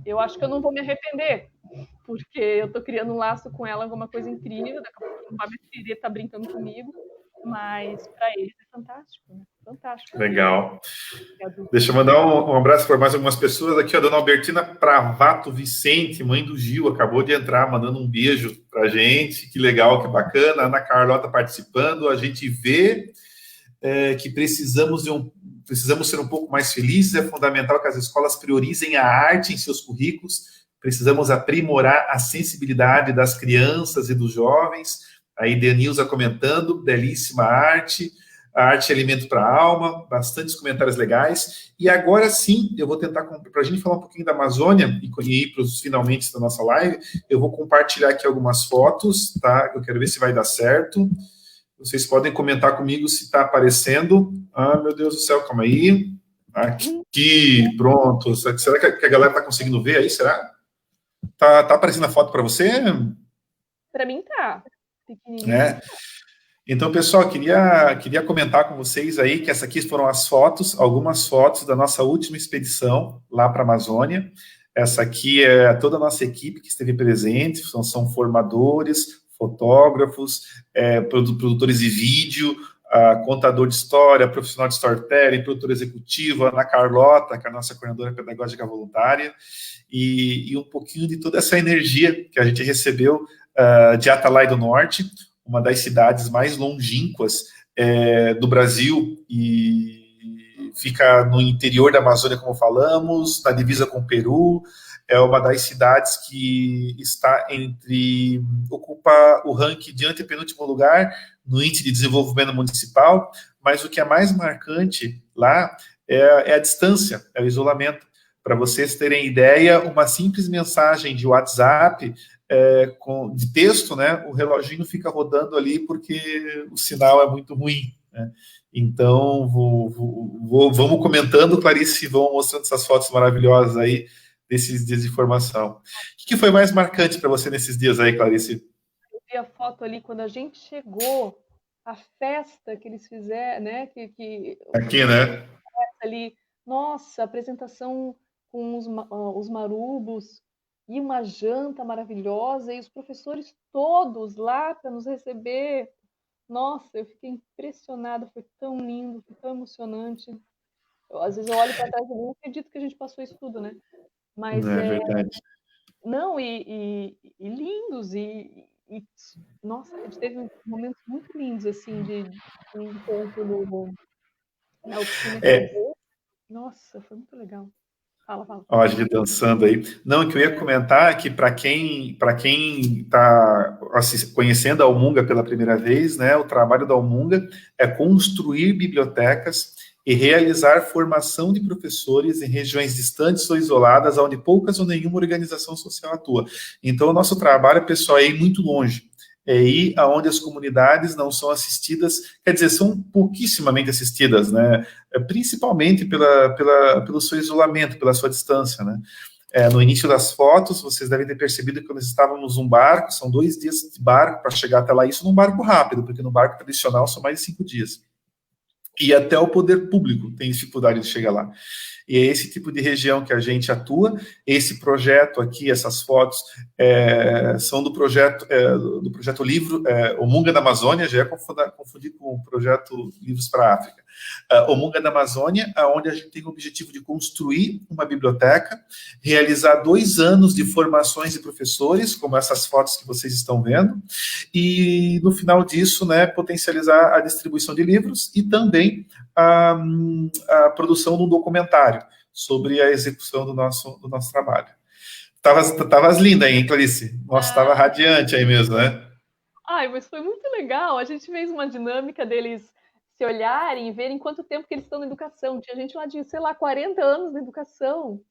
eu acho que eu não vou me arrepender, porque eu tô criando um laço com ela, alguma coisa incrível, daqui a pouco não vai mais querer estar brincando comigo, mas para eles é fantástico, né? Fantástico.
Legal. Deixa eu mandar um abraço para mais algumas pessoas aqui. A dona Albertina Pravato Vicente, mãe do Gil, acabou de entrar, mandando um beijo para gente. Que legal, que bacana. Ana Carlota participando. A gente vê que precisamos ser um pouco mais felizes. É fundamental que as escolas priorizem a arte em seus currículos. Precisamos aprimorar a sensibilidade das crianças e dos jovens. Aí, Denilza comentando, belíssima arte. A arte é alimento para a alma, bastantes comentários legais. E agora sim, eu vou tentar, para a gente falar um pouquinho da Amazônia e ir para os finalmente da nossa live, eu vou compartilhar aqui algumas fotos, tá? Eu quero ver se vai dar certo. Vocês podem comentar comigo se está aparecendo. Ah, meu Deus do céu, calma aí. Aqui, pronto. Será que a galera está conseguindo ver aí? Será? Tá aparecendo a foto para você?
Para mim tá. Pequenininho.
Então, pessoal, queria comentar com vocês aí que essas aqui foram as fotos, algumas fotos da nossa última expedição lá para a Amazônia. Essa aqui é toda a nossa equipe que esteve presente, são formadores, fotógrafos, produtores de vídeo, contador de história, profissional de storytelling, produtora executiva, Ana Carlota, que é a nossa coordenadora pedagógica voluntária, e um pouquinho de toda essa energia que a gente recebeu de Atalaia do Norte, uma das cidades mais longínquas do Brasil, e fica no interior da Amazônia, como falamos, na divisa com o Peru. É uma das cidades que ocupa o ranking de antepenúltimo lugar no índice de desenvolvimento municipal, mas o que é mais marcante lá é a distância, é o isolamento. Para vocês terem ideia, uma simples mensagem de WhatsApp de texto, né, o reloginho fica rodando ali porque o sinal é muito ruim, né? Então, vamos comentando, Clarice, e vão mostrando essas fotos maravilhosas aí desses dias de formação. O que foi mais marcante para você nesses dias aí, Clarice?
Eu vi a foto ali quando a gente chegou, a festa que eles fizeram, né?
Aqui, né?
Ali, nossa, apresentação com os marubos e uma janta maravilhosa e os professores todos lá para nos receber. Nossa, eu fiquei impressionada, foi tão lindo, foi tão emocionante. Às vezes eu olho para trás e não acredito que a gente passou isso tudo, né? Mas
É verdade.
não, lindos, nossa, a gente teve momentos muito lindos, assim, de encontro na oficina que eu vou. Nossa, foi muito legal. Fala.
Ó, a gente dançando aí. Não, o que eu ia comentar é que para quem está conhecendo a Almunga pela primeira vez, né, o trabalho da Almunga é construir bibliotecas e realizar formação de professores em regiões distantes ou isoladas, onde poucas ou nenhuma organização social atua. Então, o nosso trabalho, pessoal, é ir muito longe. É ir aonde as comunidades não são assistidas, quer dizer, são pouquíssimamente assistidas, né? Principalmente pelo seu isolamento, pela sua distância, né? No início das fotos, vocês devem ter percebido que nós estávamos num barco, são 2 dias de barco para chegar até lá, isso num barco rápido, porque no barco tradicional são mais de 5 dias. E até o poder público tem dificuldade de chegar lá. E é esse tipo de região que a gente atua. Esse projeto aqui, essas fotos, são do projeto livro Almunga da Amazônia, já é confundir com o projeto Livros para a África. Almunga da Amazônia, onde a gente tem o objetivo de construir uma biblioteca, realizar 2 anos de formações de professores, como essas fotos que vocês estão vendo, e no final disso, né, potencializar a distribuição de livros e também a produção de um documentário sobre a execução do nosso trabalho. Tavas linda, hein, Clarice? Nossa, estava radiante aí mesmo, né?
Ai, mas foi muito legal. A gente fez uma dinâmica deles se olharem e verem quanto tempo que eles estão na educação. Tinha gente lá de, sei lá, 40 anos na educação.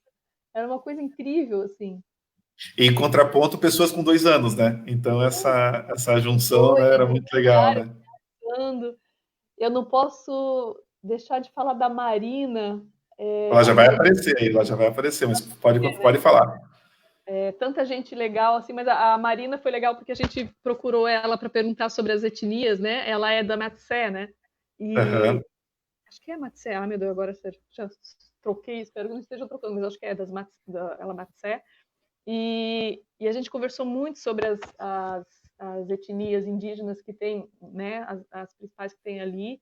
Era uma coisa incrível, assim.
E em contraponto, pessoas com 2 anos, né? Então, essa junção, né, era muito legal, né?
Eu não posso deixar de falar da Marina.
Ela já vai aparecer aí, ela já vai aparecer, mas pode falar.
Tanta gente legal, assim, mas a Marina foi legal porque a gente procurou ela para perguntar sobre as etnias, né? Ela é da Matsé, né? E acho que é Matsé, meu Deus, agora já troquei, espero que não esteja trocando, mas acho que é ela Matsé. E a gente conversou muito sobre as etnias indígenas que tem, né? As principais que tem ali.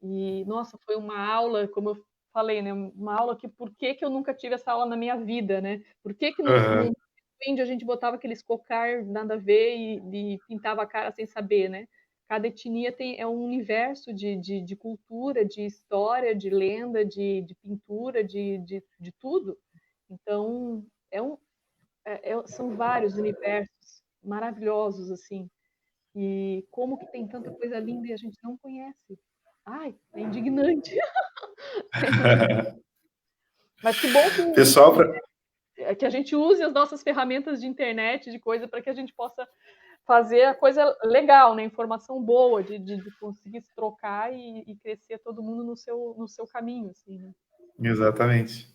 E, nossa, foi uma aula, como eu falei, né? Uma aula que por que eu nunca tive essa aula na minha vida, né? Por que no índio a gente botava aqueles cocar nada a ver e pintava a cara sem saber, né? Cada etnia é um universo de cultura, de história, de lenda, de pintura, de tudo. Então, são vários universos maravilhosos, assim. E como que tem tanta coisa linda e a gente não conhece? Ai, é indignante. Mas que bom
Pessoal,
que a gente use as nossas ferramentas de internet, de coisa, para que a gente possa fazer a coisa legal, né? Informação boa, de conseguir se trocar e crescer todo mundo no seu caminho, assim, né?
Exatamente.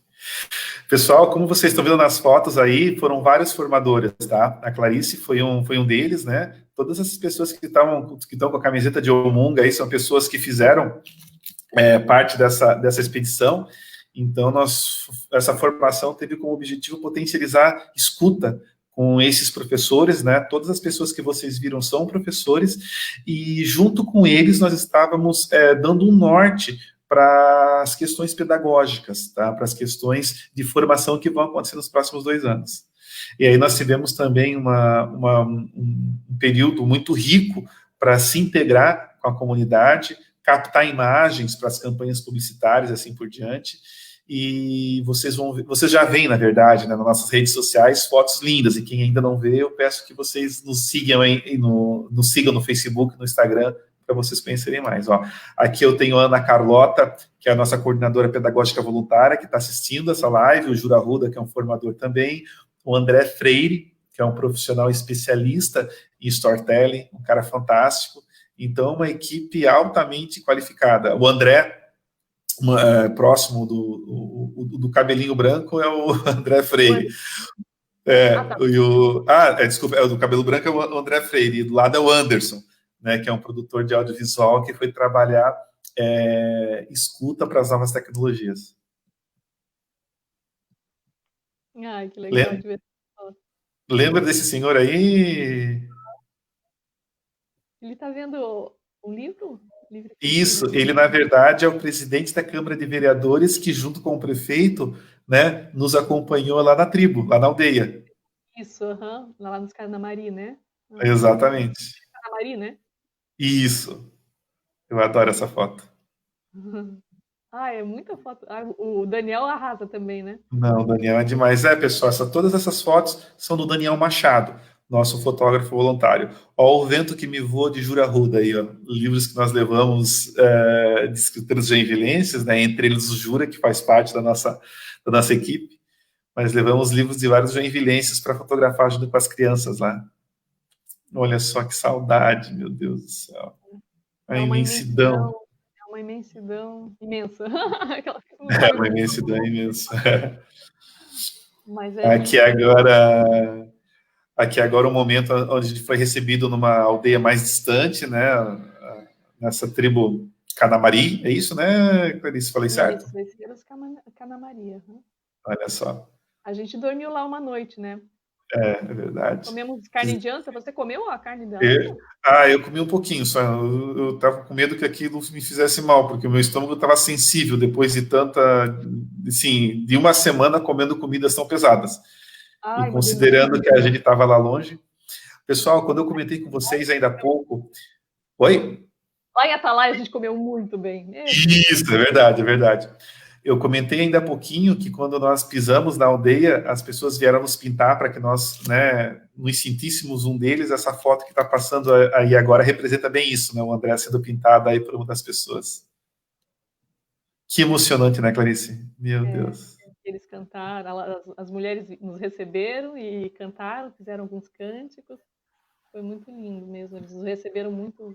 Pessoal, como vocês estão vendo nas fotos aí, foram vários formadores, tá? A Clarice foi um deles, né? Todas essas pessoas que estão com a camiseta de Almunga aí são pessoas que fizeram parte dessa expedição. Então, essa formação teve como objetivo potencializar escuta com esses professores, né? Todas as pessoas que vocês viram são professores, e junto com eles nós estávamos dando um norte para as questões pedagógicas, tá? Para as questões de formação que vão acontecer nos próximos 2 anos. E aí nós tivemos também um período muito rico para se integrar com a comunidade, captar imagens para as campanhas publicitárias, assim por diante. E vocês já veem, na verdade, né, nas nossas redes sociais, fotos lindas. E quem ainda não vê, eu peço que vocês nos sigam no Facebook, no Instagram, para vocês conhecerem mais. Ó, aqui eu tenho a Ana Carlota, que é a nossa coordenadora pedagógica voluntária, que está assistindo essa live, o Jura Ruda, que é um formador também, o André Freire, que é um profissional especialista em storytelling, um cara fantástico. Então, uma equipe altamente qualificada. O André, próximo do cabelinho branco, é o André Freire. Desculpa, o do cabelo branco é o André Freire, e do lado é o Anderson, né, que é um produtor de audiovisual que foi trabalhar escuta para as novas tecnologias.
Ai, que legal.
Lembra desse senhor aí?
Ele está vendo um livro?
Isso, ele na verdade é o presidente da Câmara de Vereadores que junto com o prefeito, né, nos acompanhou lá na tribo, lá na aldeia.
Isso, lá nos Canamari, né?
Exatamente.
Canamari, né?
Isso. Eu adoro essa foto.
É muita foto. O Daniel arrasa também, né?
Não, o Daniel é demais. Pessoal, todas essas fotos são do Daniel Machado. nosso fotógrafo voluntário. Ó, O Vento que Me Voa, de Jura Arruda, aí, ó, livros que nós levamos de escritores joinvilenses, né, entre eles o Jura, que faz parte da nossa equipe, mas levamos livros de vários joinvilenses para fotografar junto com as crianças lá. Olha só que saudade, meu Deus do céu. A imensidão.
É uma imensidão imensa.
É uma imensidão imensa.
Mas
Aqui agora um momento onde a gente foi recebido numa aldeia mais distante, né? Nessa tribo Canamari, é isso, né, Clarice? Falei certo?
Isso, esse era os Canamaria.
Olha só.
A gente dormiu lá uma noite, né?
É verdade.
Comemos carne de anta. Você comeu a carne de anta?
Eu comi um pouquinho só. Eu tava com medo que aquilo me fizesse mal, porque o meu estômago estava sensível depois de tanta, assim, de uma semana comendo comidas tão pesadas. E considerando que a gente estava lá longe. Pessoal, quando eu comentei com vocês ainda há pouco... Oi?
Lá em Atalaia a gente comeu muito bem.
Isso, é verdade, é verdade. Eu comentei ainda há pouquinho que quando nós pisamos na aldeia, as pessoas vieram nos pintar para que nós, né, nos sentíssemos um deles. Essa foto que está passando aí agora representa bem isso, né? O André sendo pintado aí por uma das pessoas. Que emocionante, né, Clarice? Meu Deus.
Eles cantaram, as mulheres nos receberam e cantaram, fizeram alguns cânticos. Foi muito lindo mesmo. Eles nos receberam muito,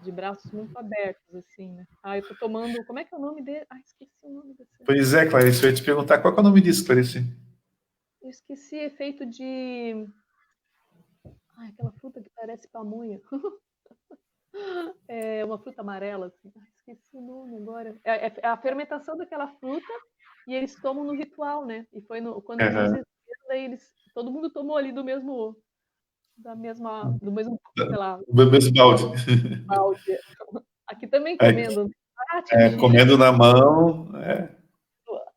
de braços muito abertos, assim, né? Eu tô tomando... Como é que é o nome dele? Esqueci o nome desse.
Pois é, Clarice, eu ia te perguntar qual é o nome disso, Clarice.
Eu esqueci, é feito de... aquela fruta que parece pamonha. É uma fruta amarela, assim. Esqueci o nome agora. É a fermentação daquela fruta e eles tomam no ritual, né? E foi quando eles nos receberam, daí todo mundo tomou ali do mesmo, sei lá.
Do mesmo balde.
Aqui também comendo.
Comendo na mão.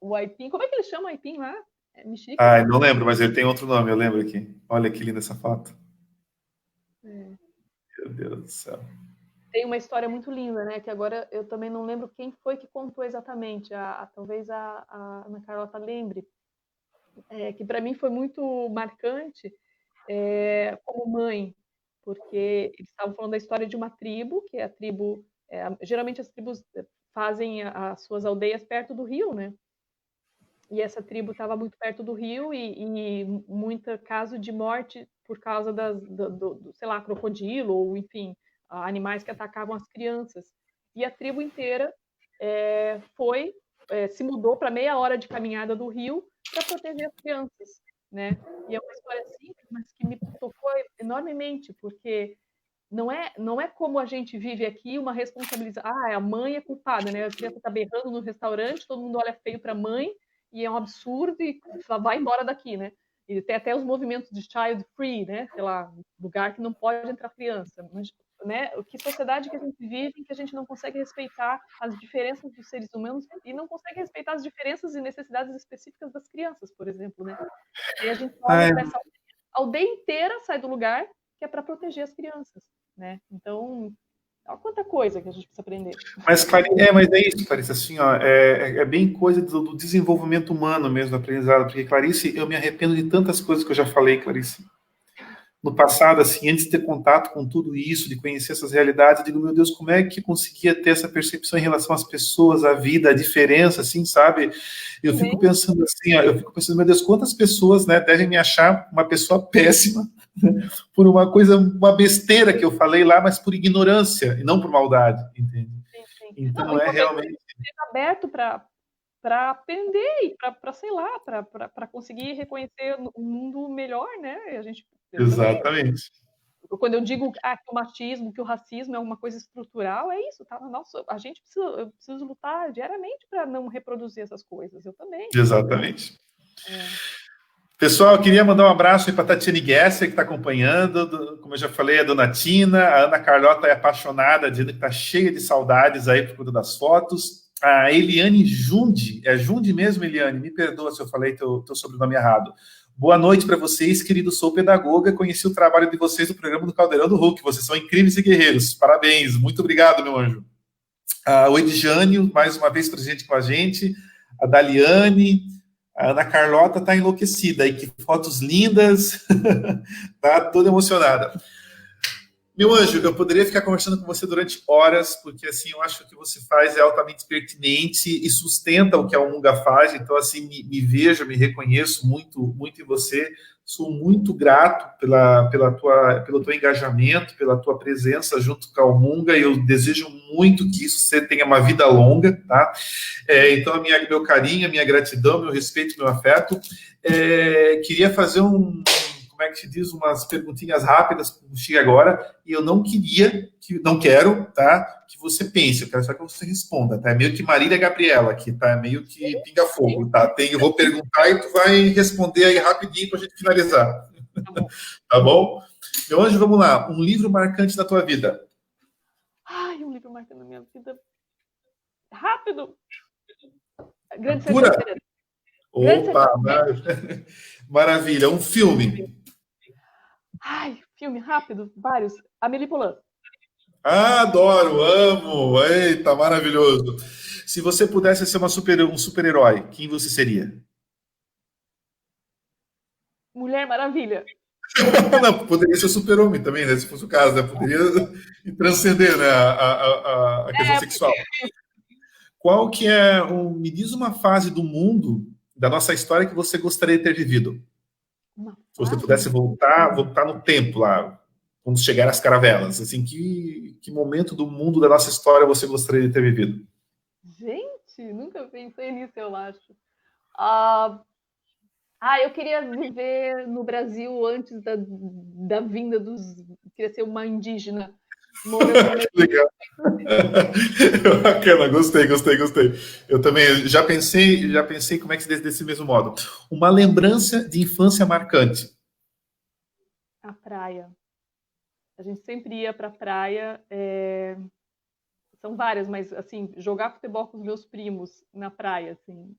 O aipim, como é que eles chamam aipim lá? É mexica?
Não lembro, mas ele tem outro nome, eu lembro aqui. Olha que linda essa foto. Meu Deus do céu.
Tem uma história muito linda, né? Que agora eu também não lembro quem foi que contou exatamente. Talvez a Ana Carlota lembre. Que para mim foi muito marcante como mãe, porque eles estavam falando da história de uma tribo, que é a tribo... geralmente as tribos fazem as suas aldeias perto do rio, né? E essa tribo estava muito perto do rio e muito caso de morte por causa do sei lá, crocodilo ou, enfim, animais que atacavam as crianças. E a tribo inteira se mudou para meia hora de caminhada do rio para proteger as crianças, né? E é uma história simples, mas que me tocou enormemente, porque não é como a gente vive aqui uma responsabilização. A mãe é culpada, né? A criança está berrando no restaurante, todo mundo olha feio para a mãe, e é um absurdo, e vai embora daqui, né? E tem até os movimentos de child free, né? Sei lá, lugar que não pode entrar criança. Mas, né? Que sociedade que a gente vive em que a gente não consegue respeitar as diferenças dos seres humanos e não consegue respeitar as diferenças e necessidades específicas das crianças, por exemplo, né? E a gente olha para essa aldeia inteira, sai do lugar que é para proteger as crianças, né? Então, olha quanta coisa que a gente precisa aprender.
Mas é isso, Clarice, assim, ó, é bem coisa do desenvolvimento humano mesmo, aprendizado, porque, Clarice, eu me arrependo de tantas coisas que eu já falei, Clarice. No passado, assim, antes de ter contato com tudo isso, de conhecer essas realidades, eu digo, meu Deus, como é que conseguia ter essa percepção em relação às pessoas, à vida, à diferença, assim, sabe? Eu fico pensando assim, meu Deus, quantas pessoas, né, devem me achar uma pessoa péssima por uma besteira que eu falei lá, mas por ignorância e não por maldade, entende?
Sim.
Então não, é realmente
aberto para aprender e para sei lá, para conseguir reconhecer um mundo melhor, né? A gente
exatamente.
Quando eu digo que o machismo, que o racismo é uma coisa estrutural, é isso, tá? Nossa, eu preciso lutar diariamente para não reproduzir essas coisas. Eu também.
Exatamente. Pessoal, eu queria mandar um abraço para a Tatiane Gesser, que está acompanhando. Como eu já falei, a Dona Tina. A Ana Carlota é apaixonada, dizendo que está cheia de saudades aí por conta das fotos. A Eliane Jundi, é Jundi mesmo, Eliane? Me perdoa se eu falei teu sobrenome errado. Boa noite para vocês, querido. Sou pedagoga, conheci o trabalho de vocês no programa do Caldeirão do Hulk. Vocês são incríveis e guerreiros. Parabéns, muito obrigado, meu anjo. O Edjânio, mais uma vez presente com a gente. A Daliane, A Ana Carlota está enlouquecida, aí que fotos lindas, tá toda emocionada. Meu anjo, eu poderia ficar conversando com você durante horas, porque assim, eu acho que o que você faz é altamente pertinente e sustenta o que a Unga faz, então assim, me vejo, me reconheço muito, muito em você, sou muito grato pelo teu engajamento, pela tua presença junto com a Umunga, e eu desejo muito que isso você tenha uma vida longa, tá? Então, meu carinho, a minha gratidão, meu respeito, meu afeto. Queria fazer como é que se diz, umas perguntinhas rápidas para você agora, e eu não quero, tá, que você pense, eu quero só que você responda, tá? É meio que Marília Gabriela aqui, tá? É meio que pinga-fogo, tá? Eu vou perguntar e tu vai responder aí rapidinho para a gente finalizar.
Tá bom.
Tá bom? Meu anjo, vamos lá. Um livro marcante na tua vida.
Ai, um livro marcando na minha vida. Rápido! Grande
Pura.
Segredo.
Opa, maravilha. Um filme.
Ai, filme rápido, vários. Amélie Poulain.
Adoro, amo. Eita, maravilhoso. Se você pudesse ser um super-herói, quem você seria?
Mulher Maravilha.
Não, poderia ser super-homem também, né? Se fosse o caso, né? Poderia transcender, né? A questão sexual. Qual que é me diz uma fase do mundo, da nossa história, que você gostaria de ter vivido? Se você pudesse voltar no tempo lá, quando chegar as caravelas, assim, que momento do mundo da nossa história você gostaria de ter vivido?
Gente, nunca pensei nisso, eu acho. Eu queria viver no Brasil antes da vinda dos... Queria ser uma indígena.
Legal. Bacana, gostei. Eu também já pensei como é que se diz desse mesmo modo. Uma lembrança de infância marcante.
A praia. A gente sempre ia para a praia. São várias, mas assim, jogar futebol com os meus primos na praia, assim.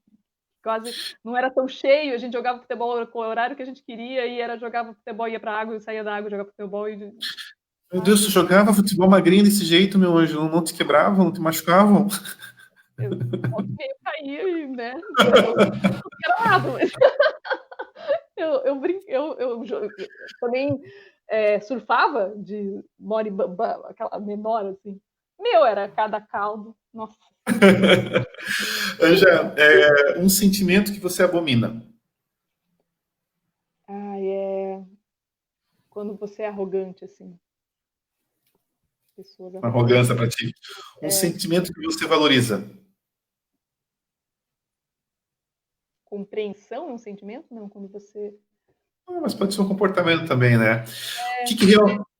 Quase não era tão cheio, a gente jogava futebol com o horário que a gente queria, e jogava futebol, ia para a água, e saía da água, jogava futebol.
Meu Deus, tu jogava futebol magrinho desse jeito, meu anjo, não te quebravam, não te machucavam?
Eu meio caía e, né? Não era nada, mas eu também surfava de aquela menor, assim. Era cada caldo. Nossa.
Anja, um sentimento que você abomina.
Quando você é arrogante, assim.
Arrogância para ti. Um sentimento que você valoriza.
Compreensão é um sentimento? Não, quando você...
Mas pode ser um comportamento também, né? O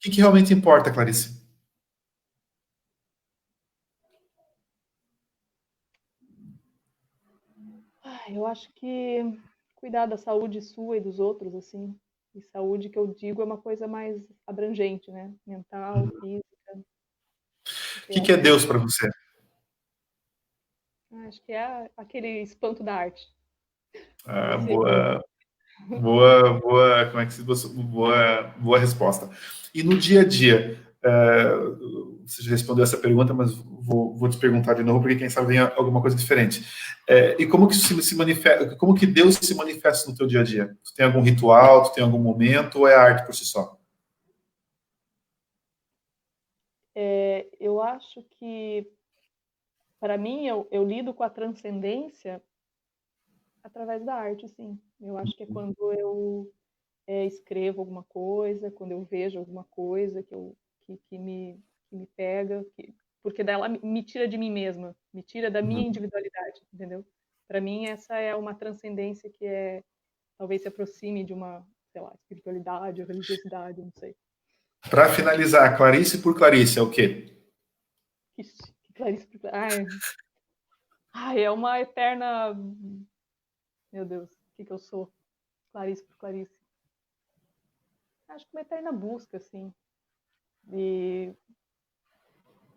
que realmente importa, Clarice?
Eu acho que cuidar da saúde sua e dos outros, assim. E saúde, que eu digo, é uma coisa mais abrangente, né? Mental, física.
O que é Deus para você?
Acho que é aquele espanto da arte.
Boa, como é que se diz? Boa resposta. E no dia a dia, você já respondeu essa pergunta, mas vou te perguntar de novo, porque quem sabe vem alguma coisa diferente. E como que isso se manifesta? Como que Deus se manifesta no teu dia a dia? Tu tem algum ritual? Tu tem algum momento? Ou é arte por si só?
Eu acho que, para mim, eu lido com a transcendência através da arte, sim. Eu acho que é quando eu escrevo alguma coisa, quando eu vejo alguma coisa que me pega, porque daí ela me tira de mim mesma, me tira da minha individualidade, entendeu? Para mim, essa é uma transcendência que talvez se aproxime de uma, sei lá, espiritualidade ou religiosidade, não sei.
Para finalizar, Clarice por Clarice é o quê?
Clarice por Clarice. É uma eterna... Meu Deus, o que eu sou? Clarice por Clarice. Acho que uma eterna busca, assim. E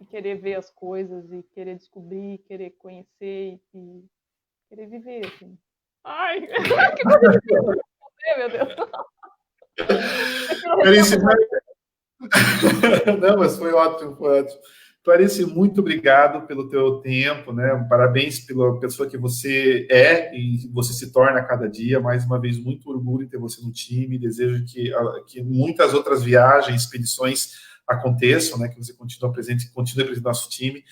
querer ver as coisas, e querer descobrir, querer conhecer, e querer viver, assim. Ai, que coisa difícil, meu Deus.
Clarice, não, mas foi ótimo. Clarice, muito obrigado pelo teu tempo, né? Parabéns pela pessoa que você é e você se torna a cada dia. Mais uma vez, muito orgulho em ter você no time. Desejo que muitas outras viagens, expedições aconteçam, né? Que você continue presente no nosso time.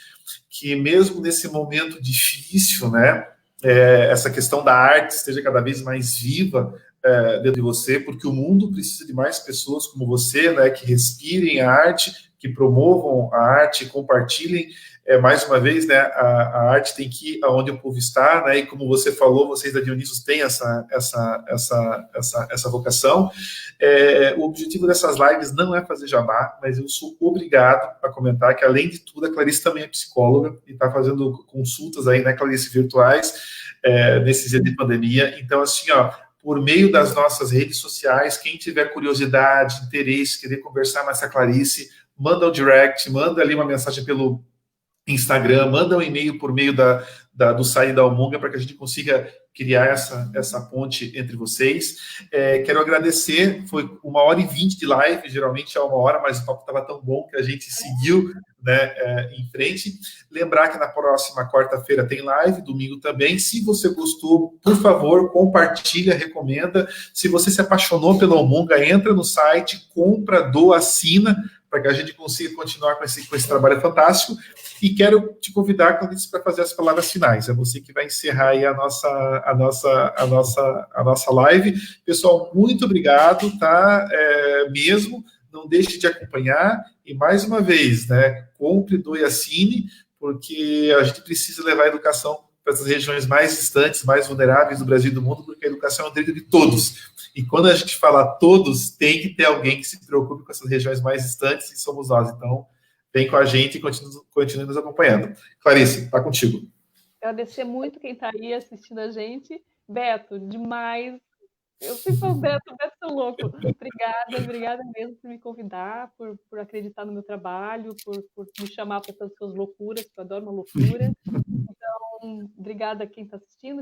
Que mesmo nesse momento difícil, né? Essa questão da arte esteja cada vez mais viva dentro de você, porque o mundo precisa de mais pessoas como você, né? Que respirem a arte, que promovam a arte, compartilhem. Mais uma vez, né, a arte tem que ir aonde o povo está, né, e como você falou, vocês da Dionisos têm essa vocação. O objetivo dessas lives não é fazer jabá, mas eu sou obrigado a comentar que, além de tudo, a Clarice também é psicóloga e está fazendo consultas aí, né, Clarice, virtuais, nesses dias de pandemia. Então, assim, ó, por meio das nossas redes sociais, quem tiver curiosidade, interesse, querer conversar mais com a Clarice, manda um direct, manda ali uma mensagem pelo Instagram, manda um e-mail por meio do site da Almonga para que a gente consiga criar essa ponte entre vocês. Quero agradecer, foi 1h20 de live, geralmente é 1 hora, mas o papo estava tão bom que a gente seguiu, né, em frente. Lembrar que na próxima quarta-feira tem live, domingo também. Se você gostou, por favor, compartilha, recomenda. Se você se apaixonou pela Almonga, entra no site, compra, doa, assina, para que a gente consiga continuar com esse trabalho fantástico. E quero te convidar, Clarice, para fazer as palavras finais. É você que vai encerrar aí a nossa live. Pessoal, muito obrigado, tá? Mesmo, não deixe de acompanhar. E mais uma vez, né? Compre, doe, assine, porque a gente precisa levar a educação para essas regiões mais distantes, mais vulneráveis do Brasil e do mundo, porque a educação é um direito de todos. E quando a gente fala todos, tem que ter alguém que se preocupe com essas regiões mais distantes, e somos nós. Então, vem com a gente e continue nos acompanhando. Clarice, está contigo.
Agradecer muito quem está aí assistindo a gente. Beto, demais. Eu sempre falo, Beto é louco. Obrigada mesmo por me convidar, por acreditar no meu trabalho, por me chamar para essas suas loucuras, que eu adoro uma loucura. Então, obrigada a quem está assistindo,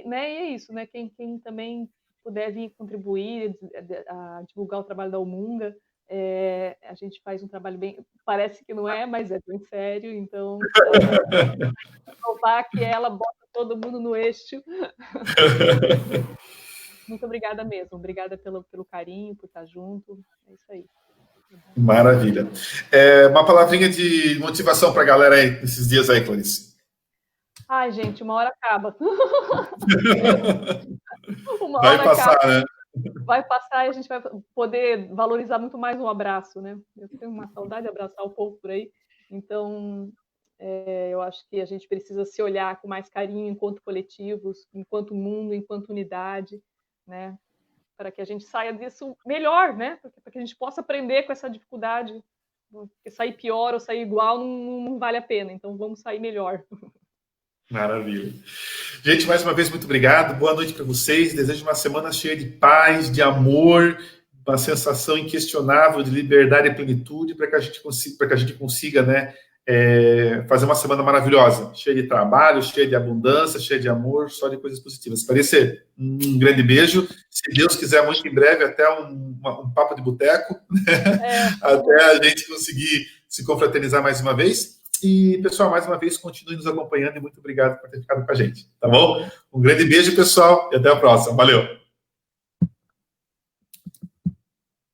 né, e é isso, né, quem também puder vir contribuir a divulgar o trabalho da Almonga. A gente faz um trabalho bem, parece que não é, mas é bem sério, então provar que ela bota todo mundo no eixo. Muito obrigada mesmo, obrigada pelo carinho, por estar junto, é isso aí.
Maravilha. Uma palavrinha de motivação para a galera aí, nesses dias aí, Clarice.
Ai, gente, uma hora acaba.
Vai passar, acaba, né?
Vai passar e a gente vai poder valorizar muito mais um abraço, né? Eu tenho uma saudade de abraçar o povo por aí. Então, eu acho que a gente precisa se olhar com mais carinho enquanto coletivos, enquanto mundo, enquanto unidade, né? Para que a gente saia disso melhor, né? Para que a gente possa aprender com essa dificuldade. Porque sair pior ou sair igual não vale a pena. Então, vamos sair melhor.
Maravilha. Gente, mais uma vez, muito obrigado. Boa noite para vocês. Desejo uma semana cheia de paz, de amor, uma sensação inquestionável de liberdade e plenitude para que a gente consiga, né, fazer uma semana maravilhosa, cheia de trabalho, cheia de abundância, cheia de amor, só de coisas positivas. Clarice, um grande beijo. Se Deus quiser, muito em breve, até um papo de boteco, né? Até a gente conseguir se confraternizar mais uma vez. E, pessoal, mais uma vez, continue nos acompanhando e muito obrigado por ter ficado com a gente, tá bom? Um grande beijo, pessoal, e até a próxima. Valeu!